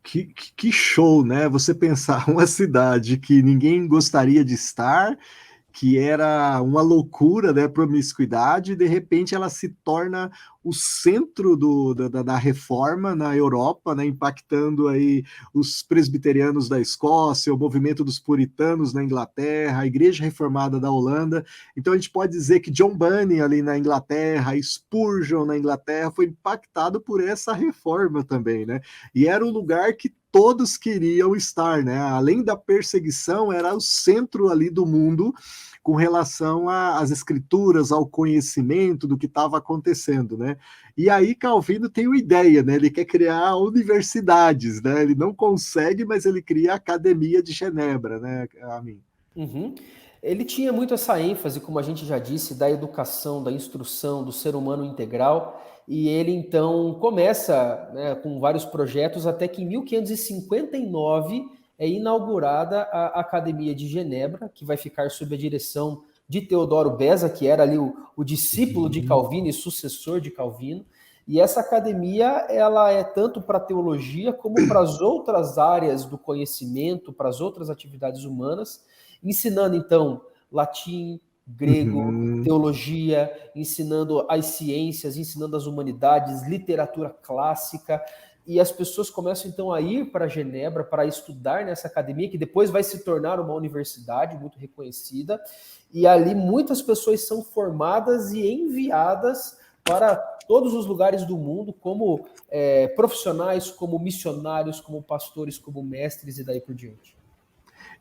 Que show, né? Você pensar uma cidade que ninguém gostaria de estar, que era uma loucura, né, promiscuidade, e de repente ela se torna o centro da reforma na Europa, né, impactando aí os presbiterianos da Escócia, o movimento dos puritanos na Inglaterra, a Igreja Reformada da Holanda. Então a gente pode dizer que John Bunyan ali na Inglaterra, Spurgeon na Inglaterra, foi impactado por essa reforma também, né? E era um lugar que todos queriam estar, né? Além da perseguição, era o centro ali do mundo com relação às escrituras, ao conhecimento do que estava acontecendo, né? E aí Calvino tem uma ideia, né? Ele quer criar universidades, né? Ele não consegue, mas ele cria a Academia de Genebra, né, Amin? Uhum. Ele tinha muito essa ênfase, como a gente já disse, da educação, da instrução, do ser humano integral, e ele então começa, né, com vários projetos, até que em 1559 é inaugurada a Academia de Genebra, que vai ficar sob a direção de Teodoro Beza, que era ali o discípulo de Uhum. Calvino e sucessor de Calvino. E essa academia, ela é tanto para a teologia como para as outras áreas do conhecimento, para as outras atividades humanas, ensinando então latim, grego, Uhum. teologia, ensinando as ciências, ensinando as humanidades, literatura clássica, e as pessoas começam então a ir para Genebra para estudar nessa academia, que depois vai se tornar uma universidade muito reconhecida, e ali muitas pessoas são formadas e enviadas para todos os lugares do mundo como profissionais, como missionários, como pastores, como mestres e daí por diante.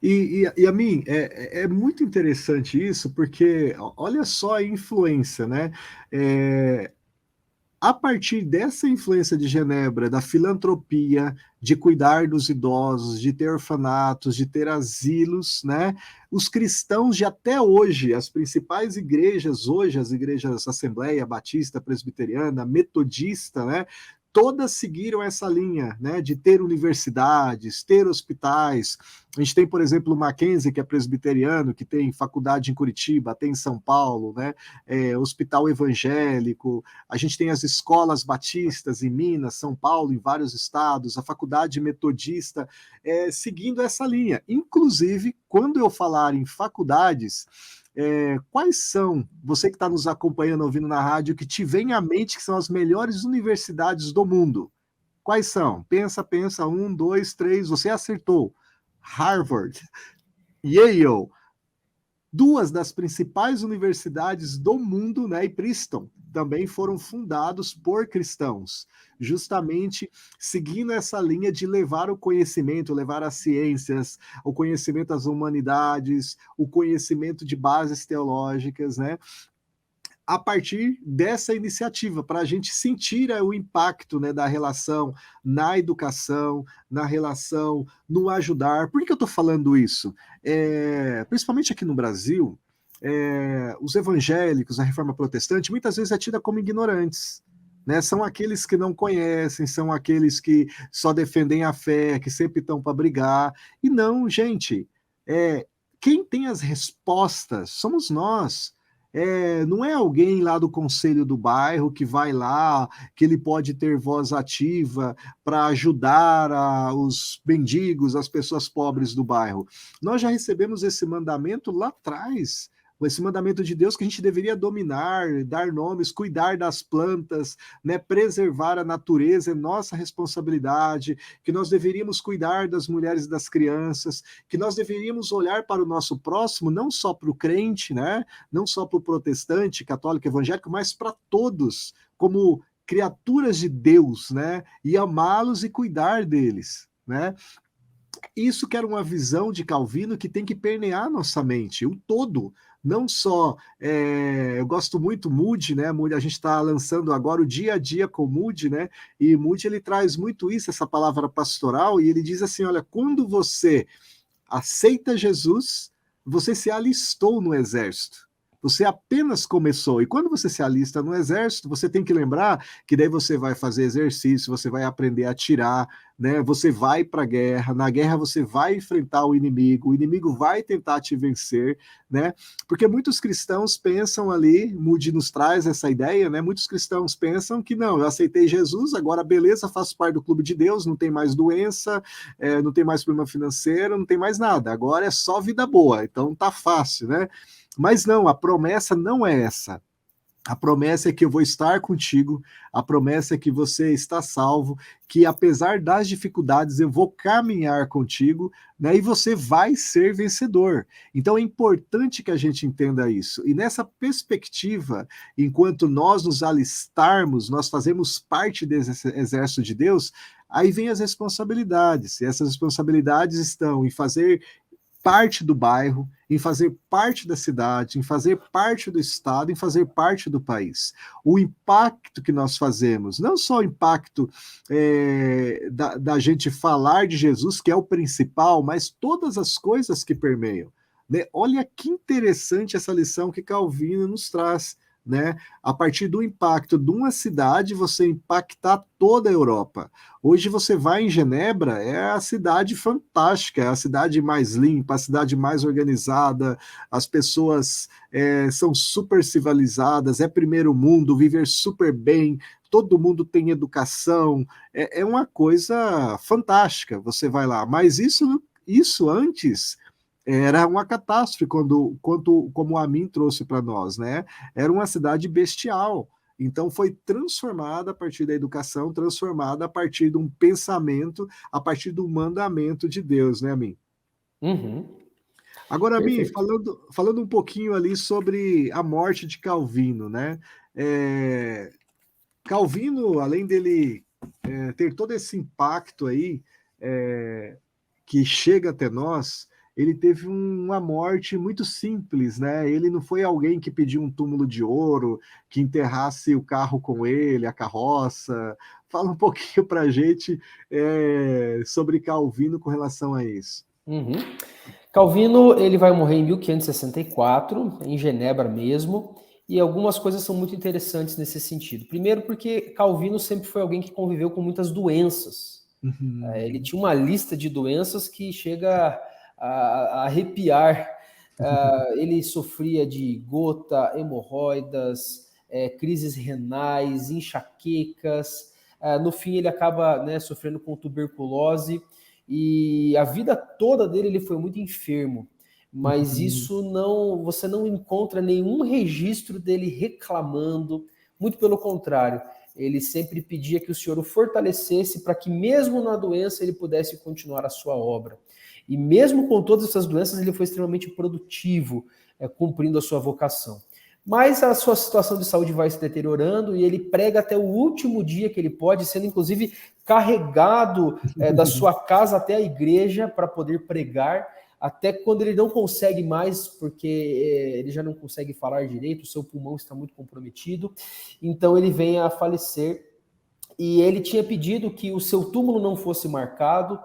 E a mim, é muito interessante isso, porque olha só a influência, né? É, a partir dessa influência de Genebra, da filantropia, de cuidar dos idosos, de ter orfanatos, de ter asilos, né? Os cristãos de até hoje, as principais igrejas hoje, as igrejas Assembleia, Batista, Presbiteriana, Metodista, né? Todas seguiram essa linha, né, de ter universidades, ter hospitais. A gente tem, por exemplo, o Mackenzie, que é presbiteriano, que tem faculdade em Curitiba, tem em São Paulo, né, hospital evangélico. A gente tem as escolas batistas em Minas, São Paulo, em vários estados, a faculdade metodista, seguindo essa linha. Inclusive, quando eu falar em faculdades, quais são, você que está nos acompanhando, ouvindo na rádio, que te vem à mente que são as melhores universidades do mundo? Quais são? Pensa, pensa, um, dois, três, você acertou. Harvard, Yale, duas das principais universidades do mundo, né, e Princeton, também foram fundados por cristãos, justamente seguindo essa linha de levar o conhecimento, levar as ciências, o conhecimento das humanidades, o conhecimento de bases teológicas, né, a partir dessa iniciativa, para a gente sentir o impacto, né, da relação na educação, na relação no ajudar. Por que eu estou falando isso? Principalmente aqui no Brasil, os evangélicos, a reforma protestante, muitas vezes é tida como ignorantes. Né, são aqueles que não conhecem, são aqueles que só defendem a fé, que sempre estão para brigar. E não, gente, quem tem as respostas somos nós. Não é alguém lá do conselho do bairro que vai lá, que ele pode ter voz ativa para ajudar os mendigos, as pessoas pobres do bairro. Nós já recebemos esse mandamento lá atrás, esse mandamento de Deus que a gente deveria dominar, dar nomes, cuidar das plantas, né, preservar a natureza é nossa responsabilidade, que nós deveríamos cuidar das mulheres e das crianças, que nós deveríamos olhar para o nosso próximo, não só para o crente, né, não só para o protestante, católico, evangélico, mas para todos, como criaturas de Deus, né, e amá-los e cuidar deles, né. Isso que era uma visão de Calvino que tem que permear nossa mente, o todo. não só, eu gosto muito Moody, né? Moody, a gente está lançando agora o Dia a Dia com Moody, né? E Moody ele traz muito isso, essa palavra pastoral, e ele diz assim: olha, quando você aceita Jesus, você se alistou no exército. Você apenas começou. E quando você se alista no exército, você tem que lembrar que daí você vai fazer exercício, você vai aprender a atirar, né? Você vai para a guerra, na guerra você vai enfrentar o inimigo vai tentar te vencer, né? Porque muitos cristãos pensam ali, Moody nos traz essa ideia, né? Muitos cristãos pensam que não, eu aceitei Jesus, agora beleza, faço parte do clube de Deus, não tem mais doença, não tem mais problema financeiro, não tem mais nada, agora é só vida boa, então tá fácil, né? Mas não, a promessa não é essa. A promessa é que eu vou estar contigo, a promessa é que você está salvo, que apesar das dificuldades eu vou caminhar contigo, né? E você vai ser vencedor. Então é importante que a gente entenda isso. E nessa perspectiva, enquanto nós nos alistarmos, nós fazemos parte desse exército de Deus, aí vem as responsabilidades. E essas responsabilidades estão em fazer parte do bairro, em fazer parte da cidade, em fazer parte do estado, em fazer parte do país. O impacto que nós fazemos, não só o impacto da gente falar de Jesus, que é o principal, mas todas as coisas que permeiam. Né? Olha que interessante essa lição que Calvino nos traz. Né? A partir do impacto de uma cidade, você impactar toda a Europa. Hoje você vai em Genebra, é a cidade fantástica, é a cidade mais limpa, a cidade mais organizada, as pessoas são super civilizadas, é primeiro mundo, viver super bem, todo mundo tem educação, é uma coisa fantástica, você vai lá. Mas isso antes era uma catástrofe como o Amin trouxe para nós, né? Era uma cidade bestial. Então foi transformada a partir da educação, transformada a partir de um pensamento, a partir do mandamento de Deus, né, Amin? Uhum. Agora, Amin, Perfeito. falando um pouquinho ali sobre a morte de Calvino, né? Calvino, além dele ter todo esse impacto aí, que chega até nós, ele teve uma morte muito simples, né? Ele não foi alguém que pediu um túmulo de ouro, que enterrasse o carro com ele, a carroça. Fala um pouquinho para a gente sobre Calvino com relação a isso. Uhum. Calvino, ele vai morrer em 1564, em Genebra mesmo, e algumas coisas são muito interessantes nesse sentido. Primeiro, porque Calvino sempre foi alguém que conviveu com muitas doenças. Ele Uhum. tinha uma lista de doenças que chega a arrepiar. Ele sofria de gota, hemorroidas, crises renais, enxaquecas. No fim, ele acaba, né, sofrendo com tuberculose e a vida toda dele ele foi muito enfermo. Mas Uhum. isso não, você não encontra nenhum registro dele reclamando. Muito pelo contrário, ele sempre pedia que o Senhor o fortalecesse para que, mesmo na doença, ele pudesse continuar a sua obra. E mesmo com todas essas doenças, ele foi extremamente produtivo, cumprindo a sua vocação. Mas a sua situação de saúde vai se deteriorando e ele prega até o último dia que ele pode, sendo inclusive carregado da sua casa até a igreja para poder pregar, até quando ele não consegue mais, porque ele já não consegue falar direito, o seu pulmão está muito comprometido, então ele vem a falecer. E ele tinha pedido que o seu túmulo não fosse marcado,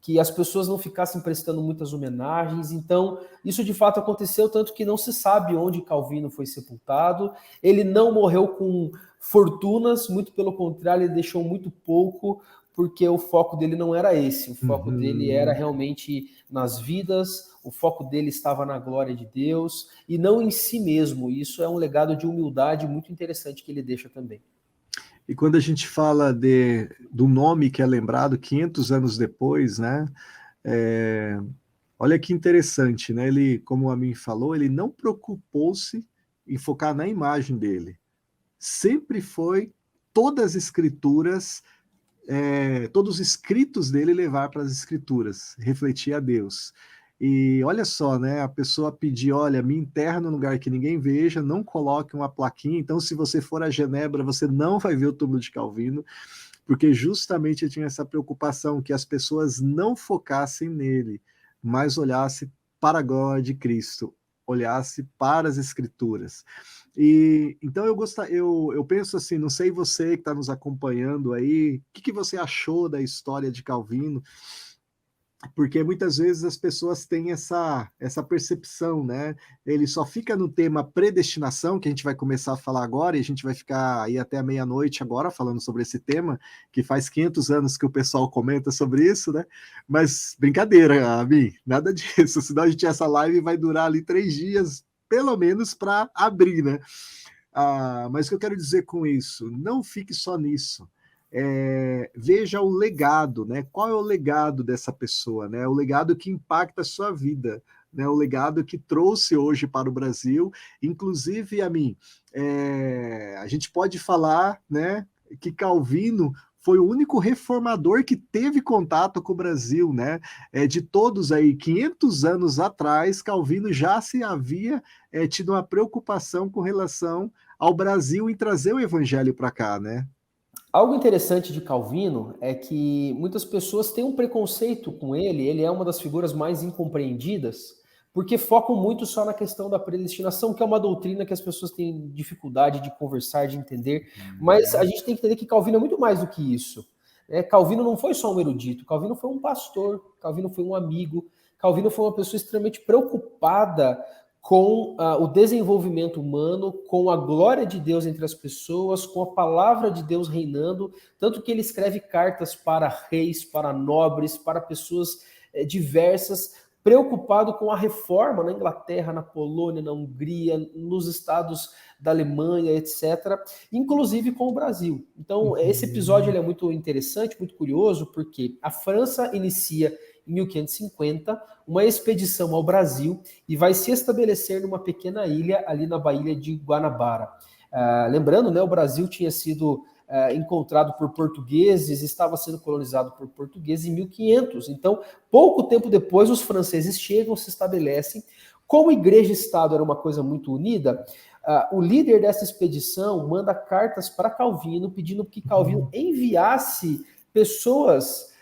que as pessoas não ficassem prestando muitas homenagens. Então, isso de fato aconteceu, tanto que não se sabe onde Calvino foi sepultado. Ele não morreu com fortunas, muito pelo contrário, ele deixou muito pouco, porque o foco dele não era esse. O foco dele era Uhum. realmente nas vidas, o foco dele estava na glória de Deus e não em si mesmo. Isso é um legado de humildade muito interessante que ele deixa também. E quando a gente fala do nome que é lembrado 500 anos depois, né? É, olha que interessante, né? Ele, como a mim falou, ele não preocupou-se em focar na imagem dele. Sempre foi todas as escrituras, todos os escritos dele levar para as escrituras, refletir a Deus. E olha só, né? A pessoa pedir, olha, me enterra num lugar que ninguém veja, não coloque uma plaquinha. Então, se você for a Genebra, você não vai ver o túmulo de Calvino, porque justamente tinha essa preocupação que as pessoas não focassem nele, mas olhassem para a glória de Cristo. olhasse para as Escrituras. E então eu penso assim, não sei você que está nos acompanhando aí, o que você achou da história de Calvino? Porque muitas vezes as pessoas têm essa percepção, né? Ele só fica no tema predestinação, que a gente vai começar a falar agora, e a gente vai ficar aí até a meia-noite agora falando sobre esse tema, que faz 500 anos que o pessoal comenta sobre isso, né? Mas brincadeira, Ami, nada disso, senão a gente, essa live vai durar ali 3 dias, pelo menos para abrir, né? Mas o que eu quero dizer com isso? Não fique só nisso. Veja o legado, né? Qual é o legado dessa pessoa, né? O legado que impacta a sua vida, né? O legado que trouxe hoje para o Brasil, inclusive a mim. A gente pode falar, né? Que Calvino foi o único reformador que teve contato com o Brasil, né? De todos aí, 500 anos atrás, Calvino já se havia tido uma preocupação com relação ao Brasil em trazer o evangelho para cá, né? Algo interessante de Calvino é que muitas pessoas têm um preconceito com ele é uma das figuras mais incompreendidas, porque focam muito só na questão da predestinação, que é uma doutrina que as pessoas têm dificuldade de conversar, de entender, mas a gente tem que entender que Calvino é muito mais do que isso. Calvino não foi só um erudito, Calvino foi um pastor, Calvino foi um amigo, Calvino foi uma pessoa extremamente preocupada com o desenvolvimento humano, com a glória de Deus entre as pessoas, com a palavra de Deus reinando, tanto que ele escreve cartas para reis, para nobres, para pessoas diversas, preocupado com a reforma na Inglaterra, na Polônia, na Hungria, nos estados da Alemanha, etc., inclusive com o Brasil. Então, esse episódio ele é muito interessante, muito curioso, porque a França inicia em 1550, uma expedição ao Brasil e vai se estabelecer numa pequena ilha ali na Baía de Guanabara. Lembrando, né, o Brasil tinha sido encontrado por portugueses, estava sendo colonizado por portugueses em 1500. Então, pouco tempo depois, os franceses chegam, se estabelecem. Como igreja e Estado era uma coisa muito unida, o líder dessa expedição manda cartas para Calvino, pedindo que Calvino enviasse pessoas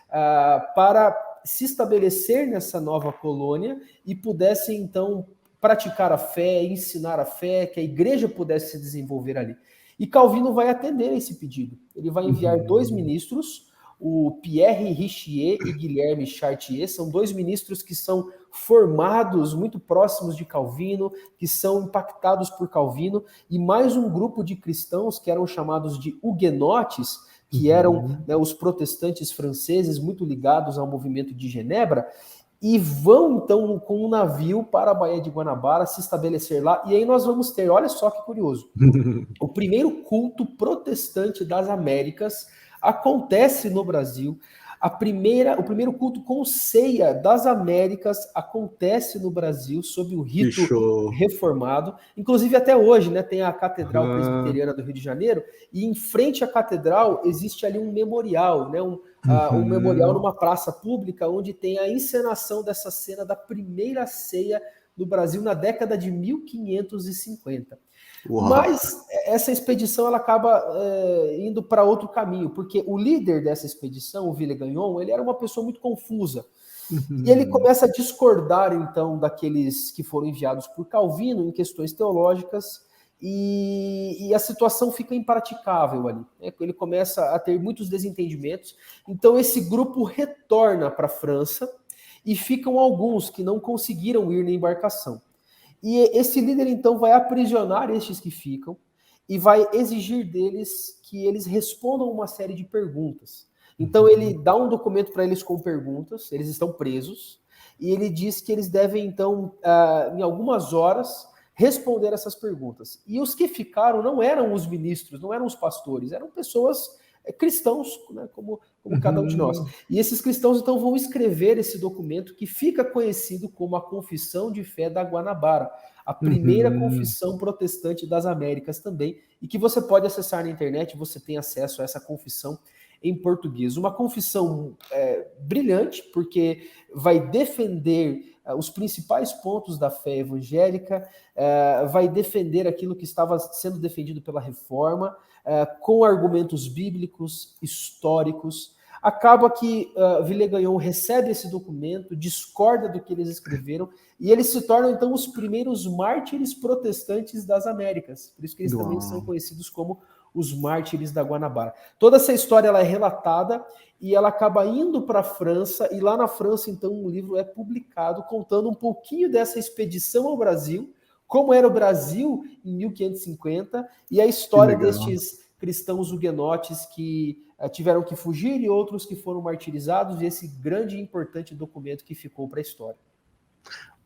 para se estabelecer nessa nova colônia e pudessem, então, praticar a fé, ensinar a fé, que a igreja pudesse se desenvolver ali. E Calvino vai atender esse pedido. Ele vai enviar 2 ministros, o Pierre Richier e Guilherme Chartier, são 2 ministros que são formados muito próximos de Calvino, que são impactados por Calvino, e mais um grupo de cristãos que eram chamados de huguenotes, que eram os protestantes franceses muito ligados ao movimento de Genebra, e vão então com um navio para a Baía de Guanabara se estabelecer lá, e aí nós vamos ter, olha só que curioso, o primeiro culto protestante das Américas acontece no Brasil. O primeiro culto com ceia das Américas acontece no Brasil sob o rito reformado. Inclusive até hoje, né, tem a Catedral Presbiteriana do Rio de Janeiro e em frente à catedral existe ali um memorial, né, um memorial numa praça pública onde tem a encenação dessa cena da primeira ceia do Brasil na década de 1550. Uau. Mas essa expedição ela acaba indo para outro caminho, porque o líder dessa expedição, o Villegagnon, ele era uma pessoa muito confusa. E ele começa a discordar, então, daqueles que foram enviados por Calvino em questões teológicas, e a situação fica impraticável ali. Ele começa a ter muitos desentendimentos. Então, esse grupo retorna para a França e ficam alguns que não conseguiram ir na embarcação. E esse líder, então, vai aprisionar estes que ficam e vai exigir deles que eles respondam uma série de perguntas. Então, ele dá um documento para eles com perguntas, eles estão presos, e ele diz que eles devem, então, em algumas horas, responder essas perguntas. E os que ficaram não eram os ministros, não eram os pastores, eram pessoas cristãos, né, como cada um de nós. E esses cristãos, então, vão escrever esse documento que fica conhecido como a Confissão de Fé da Guanabara, a primeira confissão protestante das Américas também, e que você pode acessar na internet, você tem acesso a essa confissão em português. Uma confissão brilhante, porque vai defender os principais pontos da fé evangélica, vai defender aquilo que estava sendo defendido pela Reforma, com argumentos bíblicos, históricos. Acaba que Villegagnon recebe esse documento, discorda do que eles escreveram, e eles se tornam, então, os primeiros mártires protestantes das Américas. Por isso que eles também são Uau. conhecidos como os mártires da Guanabara. Toda essa história ela é relatada e ela acaba indo para a França, e lá na França, então, um livro é publicado contando um pouquinho dessa expedição ao Brasil, como era o Brasil em 1550, e a Que história legal. destes cristãos huguenotes que tiveram que fugir e outros que foram martirizados, e esse grande e importante documento que ficou para a história.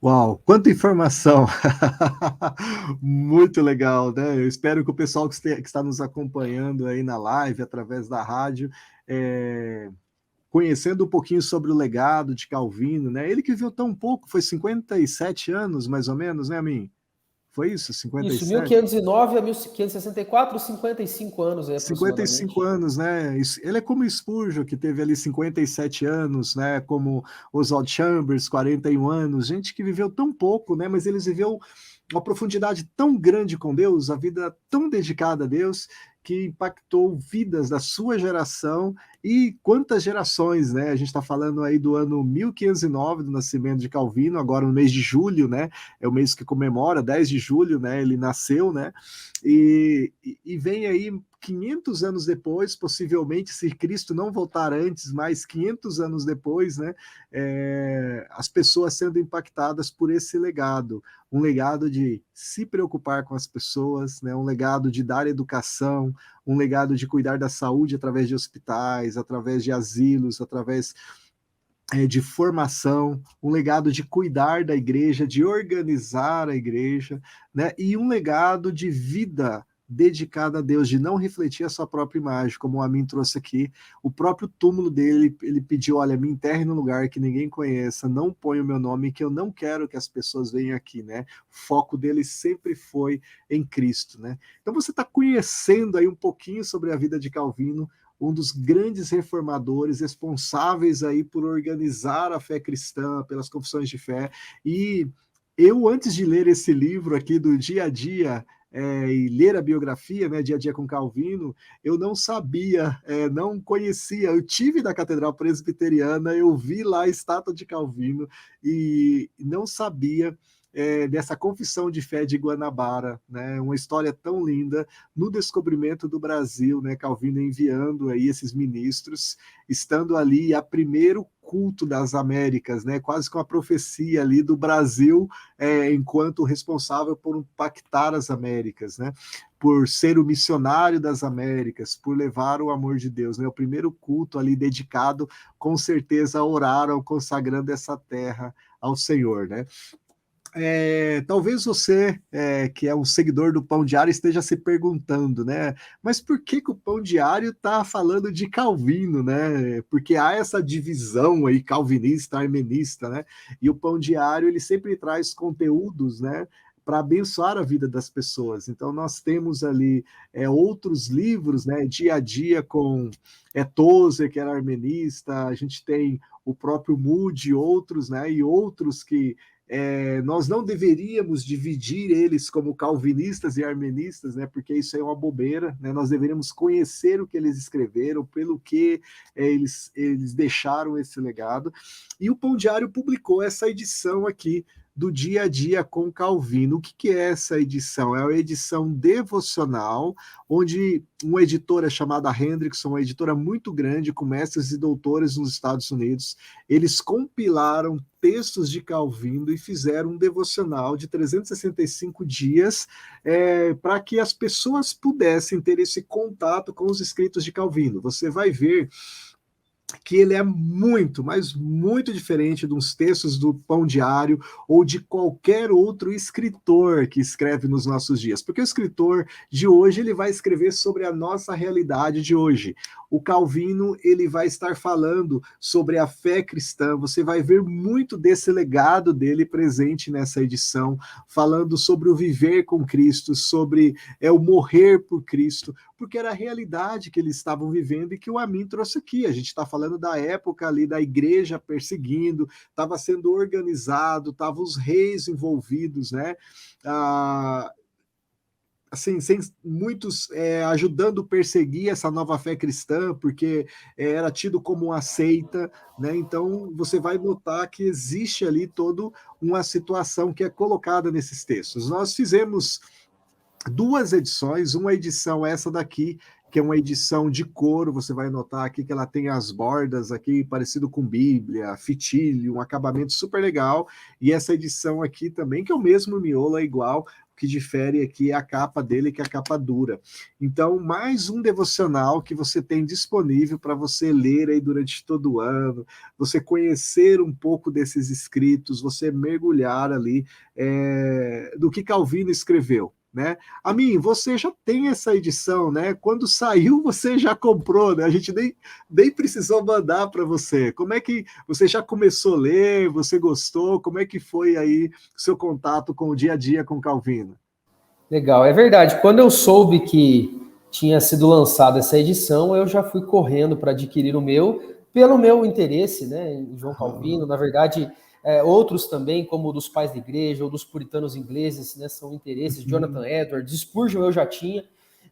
Uau, quanta informação! Muito legal, né? Eu espero que o pessoal que está nos acompanhando aí na live, através da rádio, conhecendo um pouquinho sobre o legado de Calvino, né? Ele que viveu tão pouco, foi 57 anos, mais ou menos, né, Amin? Foi isso, Isso, 57? 1509 a 1564, 55 anos aí, 55 aproximadamente. anos, né? Ele é como Spurgeon, que teve ali 57 anos, né? Como Oswald Chambers, 41 anos, gente que viveu tão pouco, né? Mas eles viveu uma profundidade tão grande com Deus, a vida tão dedicada a Deus, que impactou vidas da sua geração e quantas gerações, né? A gente está falando aí do ano 1509, do nascimento de Calvino, agora no mês de julho, né? É o mês que comemora, 10 de julho, né? Ele nasceu, né? E vem aí 500 anos depois, possivelmente, se Cristo não voltar antes, mais 500 anos depois, né, as pessoas sendo impactadas por esse legado, um legado de se preocupar com as pessoas, né, um legado de dar educação, um legado de cuidar da saúde através de hospitais, através de asilos, através de formação, um legado de cuidar da igreja, de organizar a igreja, né? E um legado de vida dedicada a Deus, de não refletir a sua própria imagem, como o Amin trouxe aqui. O próprio túmulo dele, ele pediu: olha, me enterre num lugar que ninguém conheça, não ponha o meu nome, que eu não quero que as pessoas venham aqui, né? O foco dele sempre foi em Cristo, né? Então você está conhecendo aí um pouquinho sobre a vida de Calvino, um dos grandes reformadores responsáveis aí por organizar a fé cristã, pelas confissões de fé. E eu, antes de ler esse livro aqui do Dia a Dia, e ler a biografia, né, Dia a Dia com Calvino, eu não sabia, não conhecia. Eu tive na Catedral Presbiteriana, eu vi lá a estátua de Calvino e não sabia dessa confissão de fé de Guanabara, né? Uma história tão linda no descobrimento do Brasil, né? Calvino enviando aí esses ministros, estando ali a primeiro culto das Américas, né? Quase com a profecia ali do Brasil enquanto responsável por impactar as Américas, né? Por ser o missionário das Américas, por levar o amor de Deus, né? O primeiro culto ali dedicado, com certeza, a orar, consagrando essa terra ao Senhor, né? Talvez você, que é um seguidor do Pão Diário, esteja se perguntando, né? Mas por que que o Pão Diário está falando de Calvino, né? Porque há essa divisão aí calvinista, armenista, né? E o Pão Diário ele sempre traz conteúdos, né? Para abençoar a vida das pessoas. Então nós temos ali outros livros, né? Dia a Dia com Tozer, que era armenista. A gente tem o próprio Moody, outros, né? E outros que nós não deveríamos dividir eles como calvinistas e armenistas, né, porque isso é uma bobeira, né, nós deveríamos conhecer o que eles escreveram, pelo que eles deixaram esse legado, e o Pão Diário publicou essa edição aqui do Dia a Dia com Calvino. O que é essa edição? É uma edição devocional, onde uma editora chamada Hendrickson, uma editora muito grande, com mestres e doutores nos Estados Unidos, eles compilaram textos de Calvino e fizeram um devocional de 365 dias para que as pessoas pudessem ter esse contato com os escritos de Calvino. Você vai ver que ele é muito, mas muito diferente dos textos do Pão Diário ou de qualquer outro escritor que escreve nos nossos dias. Porque o escritor de hoje, ele vai escrever sobre a nossa realidade de hoje. O Calvino, ele vai estar falando sobre a fé cristã. Você vai ver muito desse legado dele presente nessa edição, falando sobre o viver com Cristo, sobre o morrer por Cristo, porque era a realidade que eles estavam vivendo e que o Amin trouxe aqui. A gente está falando da época ali da igreja perseguindo, estava sendo organizado, estavam os reis envolvidos, né? assim, sem muitos ajudando a perseguir essa nova fé cristã, porque era tido como uma seita, né? Então você vai notar que existe ali toda uma situação que é colocada nesses textos. Nós fizemos duas edições, uma edição essa daqui, que é uma edição de couro, você vai notar aqui que ela tem as bordas aqui, parecido com Bíblia, fitilho, um acabamento super legal, e essa edição aqui também, que é o mesmo miolo, é igual, o que difere aqui é a capa dele, que é a capa dura. Então, mais um devocional que você tem disponível para você ler aí durante todo o ano, você conhecer um pouco desses escritos, você mergulhar ali do que Calvino escreveu, né? A mim, você já tem essa edição, né? Quando saiu, você já comprou, né? A gente nem precisou mandar para você. Como é que você já começou a ler? Você gostou? Como é que foi aí o seu contato com o dia a dia com Calvino? Legal, é verdade. Quando eu soube que tinha sido lançada essa edição, eu já fui correndo para adquirir o meu, pelo meu interesse, né, em João Calvino. Na verdade, outros também, como o dos pais da igreja ou dos puritanos ingleses, né, são interesses. Jonathan Edwards, Spurgeon eu já tinha,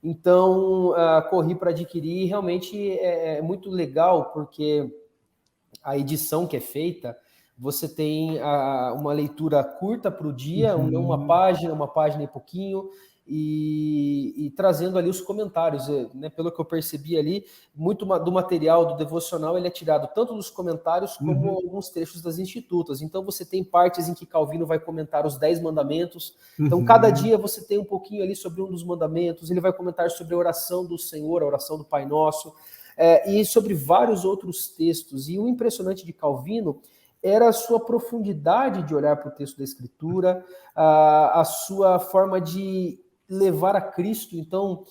então corri para adquirir. E realmente é muito legal, porque a edição que é feita, você tem uma leitura curta para o dia, uma página e pouquinho, e trazendo ali os comentários, né? Pelo que eu percebi ali, muito do material do devocional ele é tirado tanto dos comentários como alguns trechos das institutas. Então você tem partes em que Calvino vai comentar os 10 mandamentos. Então cada dia você tem um pouquinho ali sobre um dos mandamentos, ele vai comentar sobre a oração do Senhor, a oração do Pai Nosso, e sobre vários outros textos. E o impressionante de Calvino era a sua profundidade de olhar para o texto da Escritura, a sua forma de levar a Cristo. Então,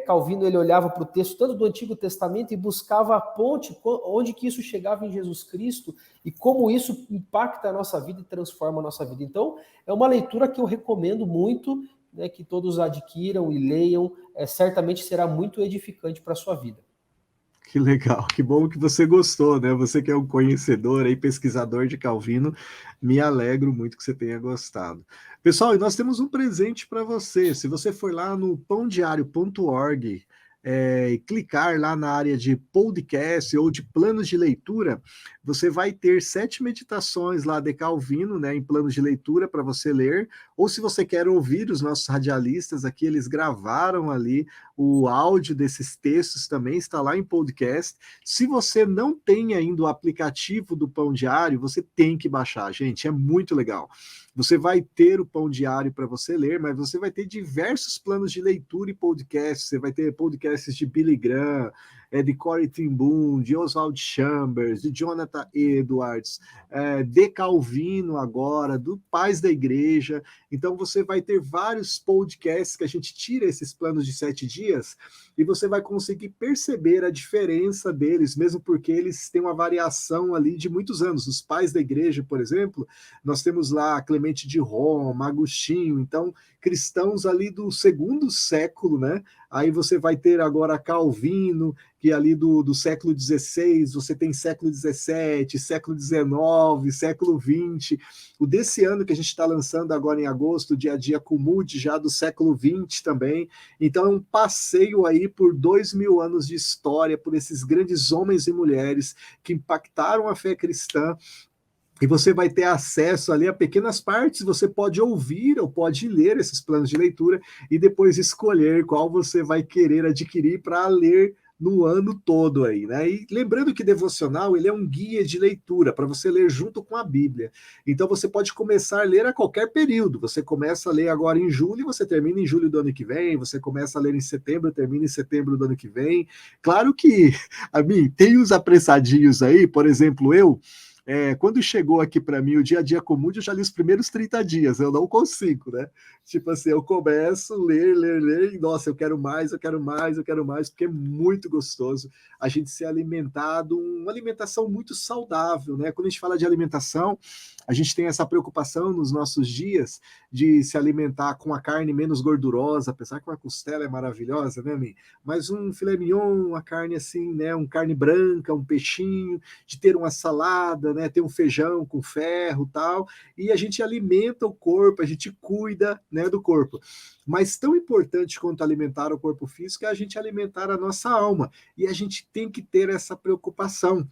Calvino ele olhava para o texto tanto do Antigo Testamento e buscava a ponte, onde que isso chegava em Jesus Cristo e como isso impacta a nossa vida e transforma a nossa vida. Então, é uma leitura que eu recomendo muito, né, que todos adquiram e leiam, certamente será muito edificante para a sua vida. Que legal, que bom que você gostou, né? Você que é um conhecedor e pesquisador de Calvino, me alegro muito que você tenha gostado. Pessoal, e nós temos um presente para você. Se você for lá no pãodiario.org e clicar lá na área de podcast ou de planos de leitura, você vai ter 7 meditações lá de Calvino, né, em planos de leitura para você ler. Ou se você quer ouvir os nossos radialistas aqui, eles gravaram ali o áudio desses textos também está lá em podcast. Se você não tem ainda o aplicativo do Pão Diário, você tem que baixar, gente, é muito legal. Você vai ter o Pão Diário para você ler, mas você vai ter diversos planos de leitura e podcasts. Você vai ter podcasts de Billy Graham, de Corey ten Boom, de Oswald Chambers, de Jonathan Edwards, de Calvino agora, do Pais da Igreja. Então você vai ter vários podcasts que a gente tira esses planos de 7 dias e você vai conseguir perceber a diferença deles, mesmo porque eles têm uma variação ali de muitos anos. Os Pais da Igreja, por exemplo, nós temos lá Clemente de Roma, Agostinho, então cristãos ali do 2º século, né? Aí você vai ter agora Calvino, que ali do século XVI, você tem século XVII, século XIX, século XX. O desse ano que a gente está lançando agora em agosto, dia a dia com Moody, já do século XX também. Então é um passeio aí por 2000 anos de história, por esses grandes homens e mulheres que impactaram a fé cristã. E você vai ter acesso ali a pequenas partes, você pode ouvir ou pode ler esses planos de leitura e depois escolher qual você vai querer adquirir para ler no ano todo aí, né? E lembrando que devocional, ele é um guia de leitura para você ler junto com a Bíblia. Então você pode começar a ler a qualquer período. Você começa a ler agora em julho e você termina em julho do ano que vem, você começa a ler em setembro, termina em setembro do ano que vem. Claro que, a mim, tem os apressadinhos aí, por exemplo, quando chegou aqui para mim o dia a dia comum, eu já li os primeiros 30 dias, eu não consigo, né? Tipo assim, eu começo a ler, e nossa, eu quero mais, porque é muito gostoso a gente ser alimentado, uma alimentação muito saudável, né? Quando a gente fala de alimentação, a gente tem essa preocupação nos nossos dias de se alimentar com a carne menos gordurosa, apesar que uma costela é maravilhosa, né, Mi? Mas um filé mignon, uma carne assim, né? Uma carne branca, um peixinho, de ter uma salada, né? Tem um feijão com ferro, tal, e a gente alimenta o corpo, a gente cuida, né, do corpo. Mas tão importante quanto alimentar o corpo físico é a gente alimentar a nossa alma. E a gente tem que ter essa preocupação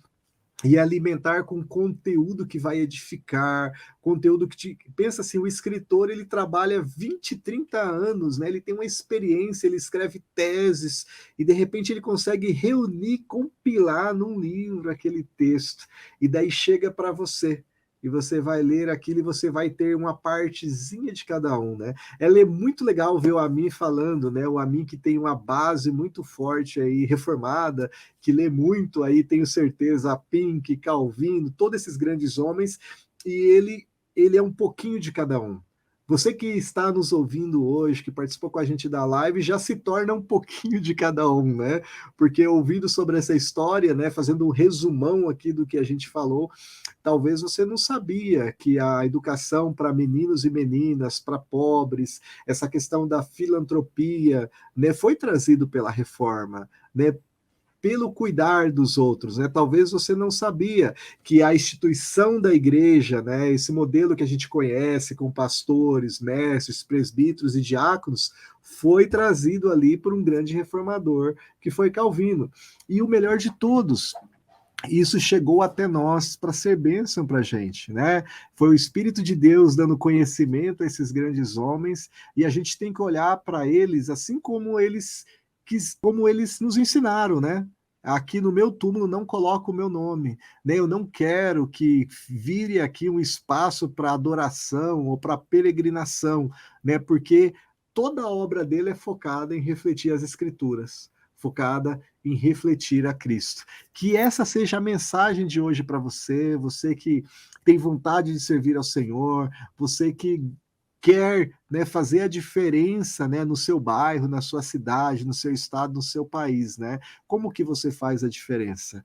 e alimentar com conteúdo que vai edificar, conteúdo que te... Pensa assim, o escritor, ele trabalha 20, 30 anos, né? Ele tem uma experiência, ele escreve teses, e de repente ele consegue reunir, compilar num livro aquele texto, e daí chega para você. E você vai ler aquilo e você vai ter uma partezinha de cada um, né? Ela é muito legal ver o Amin falando, né? O Amin que tem uma base muito forte aí, reformada, que lê muito aí, tenho certeza, Pink, Calvino, todos esses grandes homens, e ele é um pouquinho de cada um. Você que está nos ouvindo hoje, que participou com a gente da live, já se torna um pouquinho de cada um, né? Porque ouvindo sobre essa história, né, fazendo um resumão aqui do que a gente falou, talvez você não sabia que a educação para meninos e meninas, para pobres, essa questão da filantropia, né, foi trazido pela reforma, né? Pelo cuidar dos outros, né? Talvez você não sabia que a instituição da igreja, né, esse modelo que a gente conhece com pastores, mestres, presbíteros e diáconos, foi trazido ali por um grande reformador, que foi Calvino. E o melhor de todos, isso chegou até nós para ser bênção para a gente, né? Foi o Espírito de Deus dando conhecimento a esses grandes homens, e a gente tem que olhar para eles assim como eles nos ensinaram, né? Aqui no meu túmulo não coloco o meu nome, né? Eu não quero que vire aqui um espaço para adoração ou para peregrinação, né? Porque toda a obra dele é focada em refletir as Escrituras, focada em refletir a Cristo. Que essa seja a mensagem de hoje para você, você que tem vontade de servir ao Senhor, você que quer, né, fazer a diferença, né, no seu bairro, na sua cidade, no seu estado, no seu país, né? Como que você faz a diferença?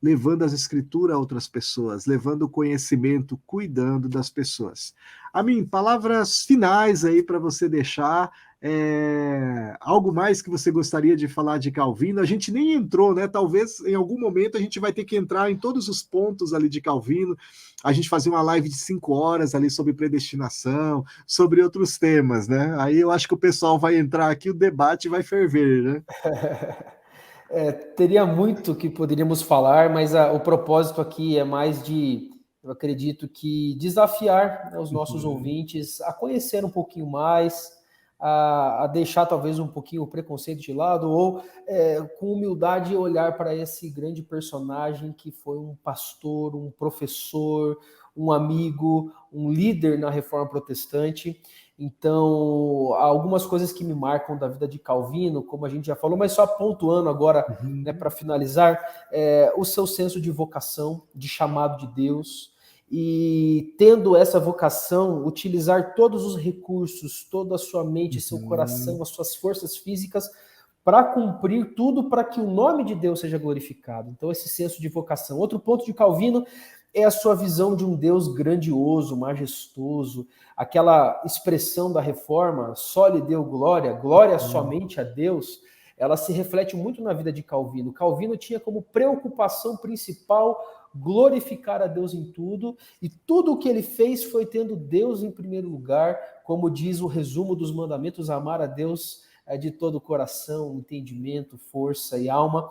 Levando as escrituras a outras pessoas, levando o conhecimento, cuidando das pessoas. Amin, palavras finais aí para você deixar. Algo mais que você gostaria de falar de Calvino? A gente nem entrou, né? Talvez em algum momento a gente vai ter que entrar em todos os pontos ali de Calvino. A gente fazer uma live de 5 horas ali sobre predestinação, sobre outros temas, né? Aí eu acho que o pessoal vai entrar aqui, o debate vai ferver, né? Teria muito que poderíamos falar, mas o propósito aqui é mais de, eu acredito que desafiar, né, os nossos ouvintes a conhecer um pouquinho mais, a deixar talvez um pouquinho o preconceito de lado, ou com humildade olhar para esse grande personagem que foi um pastor, um professor, um amigo, um líder na Reforma Protestante. Então, há algumas coisas que me marcam da vida de Calvino, como a gente já falou, mas só pontuando agora, né, para finalizar, o seu senso de vocação, de chamado de Deus, e tendo essa vocação, utilizar todos os recursos, toda a sua mente, seu coração, as suas forças físicas, para cumprir tudo para que o nome de Deus seja glorificado. Então, esse senso de vocação. Outro ponto de Calvino é a sua visão de um Deus grandioso, majestoso, aquela expressão da reforma, só lhe deu glória, glória somente a Deus, ela se reflete muito na vida de Calvino. Calvino tinha como preocupação principal glorificar a Deus em tudo, e tudo o que ele fez foi tendo Deus em primeiro lugar, como diz o resumo dos mandamentos, amar a Deus de todo o coração, entendimento, força e alma.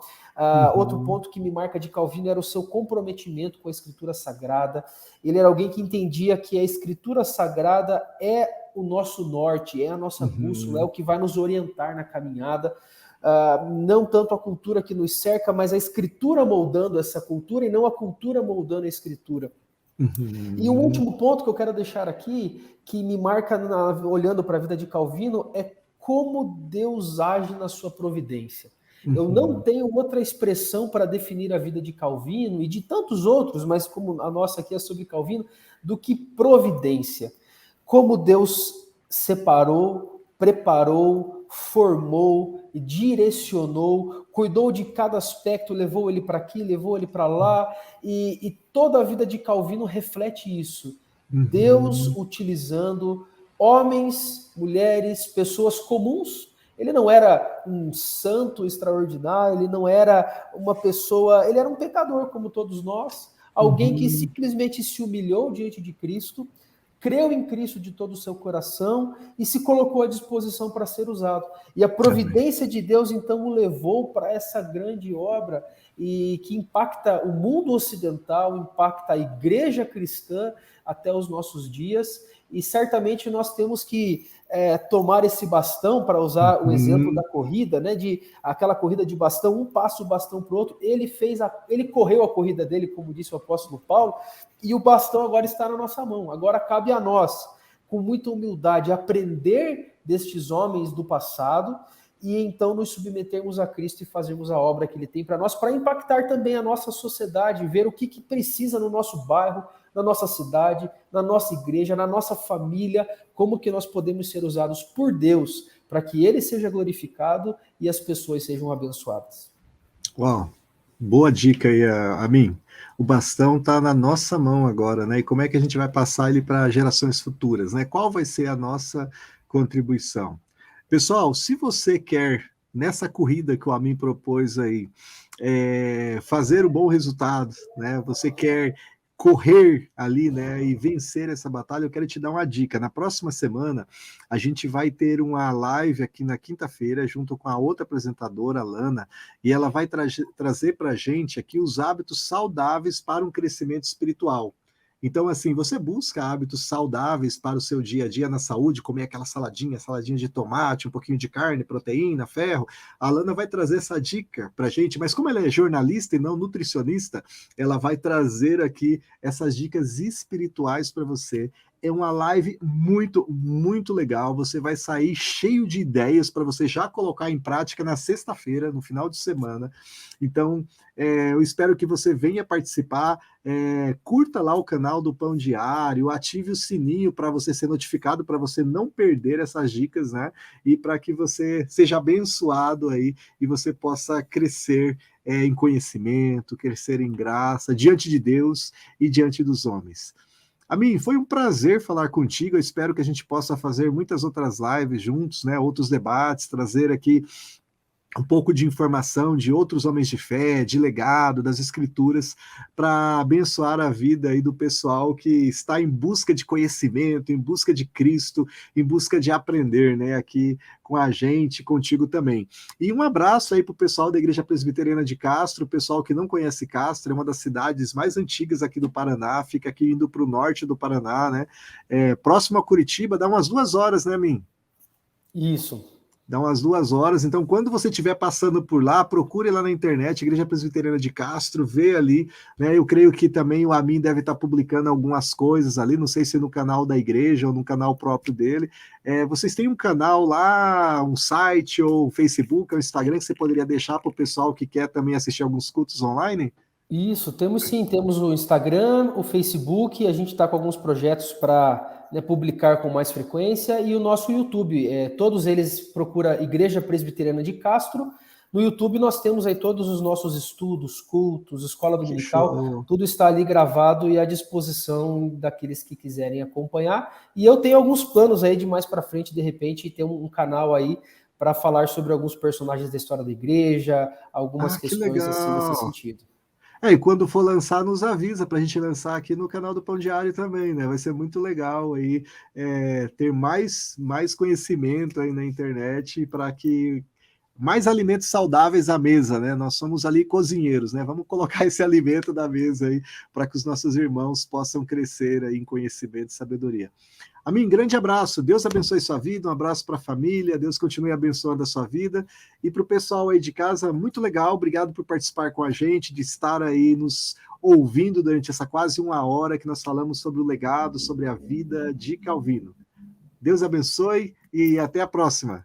Outro ponto que me marca de Calvino era o seu comprometimento com a Escritura Sagrada. Ele era alguém que entendia que a Escritura Sagrada é o nosso norte, é a nossa bússola, é o que vai nos orientar na caminhada. Não tanto a cultura que nos cerca, mas a Escritura moldando essa cultura e não a cultura moldando a Escritura. E o último ponto que eu quero deixar aqui, que me marca olhando para a vida de Calvino, é como Deus age na sua providência. Eu não tenho outra expressão para definir a vida de Calvino e de tantos outros, mas como a nossa aqui é sobre Calvino, do que providência. Como Deus separou, preparou, formou, direcionou, cuidou de cada aspecto, levou ele para aqui, levou ele para lá, e toda a vida de Calvino reflete isso. Deus utilizando homens, mulheres, pessoas comuns. Ele não era um santo extraordinário, ele não era uma pessoa, ele era um pecador como todos nós, alguém que simplesmente se humilhou diante de Cristo, creu em Cristo de todo o seu coração e se colocou à disposição para ser usado. E a providência de Deus, então, o levou para essa grande obra e que impacta o mundo ocidental, impacta a igreja cristã até os nossos dias. E certamente nós temos que tomar esse bastão, para usar o exemplo da corrida, né, de aquela corrida de bastão, um passa o bastão para o outro. Ele correu a corrida dele, como disse o apóstolo Paulo, e o bastão agora está na nossa mão. Agora cabe a nós, com muita humildade, aprender destes homens do passado e então nos submetermos a Cristo e fazermos a obra que Ele tem para nós, para impactar também a nossa sociedade, ver o que precisa no nosso bairro, na nossa cidade, na nossa igreja, na nossa família, como que nós podemos ser usados por Deus para que Ele seja glorificado e as pessoas sejam abençoadas. Uau, boa dica aí, Amin. O bastão está na nossa mão agora, né? E como é que a gente vai passar ele para gerações futuras, né? Qual vai ser a nossa contribuição? Pessoal, se você quer, nessa corrida que o Amin propôs aí, fazer um bom resultado, né? Você quer correr ali, né, e vencer essa batalha, eu quero te dar uma dica. Na próxima semana, a gente vai ter uma live aqui na quinta-feira, junto com a outra apresentadora, a Lana, e ela vai trazer para a gente aqui os hábitos saudáveis para um crescimento espiritual. Então, assim, você busca hábitos saudáveis para o seu dia a dia na saúde, comer aquela saladinha de tomate, um pouquinho de carne, proteína, ferro. A Lana vai trazer essa dica para a gente, mas como ela é jornalista e não nutricionista, ela vai trazer aqui essas dicas espirituais para você. É uma live muito, muito legal. Você vai sair cheio de ideias para você já colocar em prática na sexta-feira, no final de semana. Então, eu espero que você venha participar. Curta lá o canal do Pão Diário, ative o sininho para você ser notificado, para você não perder essas dicas, né? E para que você seja abençoado aí e você possa crescer em conhecimento, crescer em graça, diante de Deus e diante dos homens. Amin, foi um prazer falar contigo. Eu espero que a gente possa fazer muitas outras lives juntos, né? Outros debates, trazer aqui um pouco de informação de outros homens de fé, de legado, das escrituras, para abençoar a vida aí do pessoal que está em busca de conhecimento, em busca de Cristo, em busca de aprender, né, aqui com a gente, contigo também. E um abraço aí para o pessoal da Igreja Presbiteriana de Castro, o pessoal que não conhece Castro, é uma das cidades mais antigas aqui do Paraná, fica aqui indo para o norte do Paraná, né, próximo a Curitiba, dá umas 2 horas, né, Min? Isso. Dá umas 2 horas. Então, quando você estiver passando por lá, procure lá na internet, Igreja Presbiteriana de Castro, vê ali, né? Eu creio que também o Amin deve estar publicando algumas coisas ali, não sei se no canal da igreja ou no canal próprio dele. Vocês têm um canal lá, um site ou Facebook, ou Instagram, que você poderia deixar para o pessoal que quer também assistir alguns cultos online? Isso, temos sim, temos o Instagram, o Facebook, a gente está com alguns projetos para publicar com mais frequência, e o nosso YouTube, todos eles procura Igreja Presbiteriana de Castro. No YouTube nós temos aí todos os nossos estudos, cultos, escola dominical, tudo está ali gravado e à disposição daqueles que quiserem acompanhar. E eu tenho alguns planos aí de mais para frente, de repente, ter um canal aí para falar sobre alguns personagens da história da igreja, algumas questões assim nesse sentido. E quando for lançar, nos avisa para a gente lançar aqui no canal do Pão Diário também, né? Vai ser muito legal aí ter mais conhecimento aí na internet para que mais alimentos saudáveis à mesa, né? Nós somos ali cozinheiros, né? Vamos colocar esse alimento da mesa aí para que os nossos irmãos possam crescer aí em conhecimento e sabedoria. Amin, grande abraço. Deus abençoe sua vida, um abraço para a família, Deus continue abençoando a sua vida. E para o pessoal aí de casa, muito legal, obrigado por participar com a gente, de estar aí nos ouvindo durante essa quase 1 hora que nós falamos sobre o legado, sobre a vida de Calvino. Deus abençoe e até a próxima.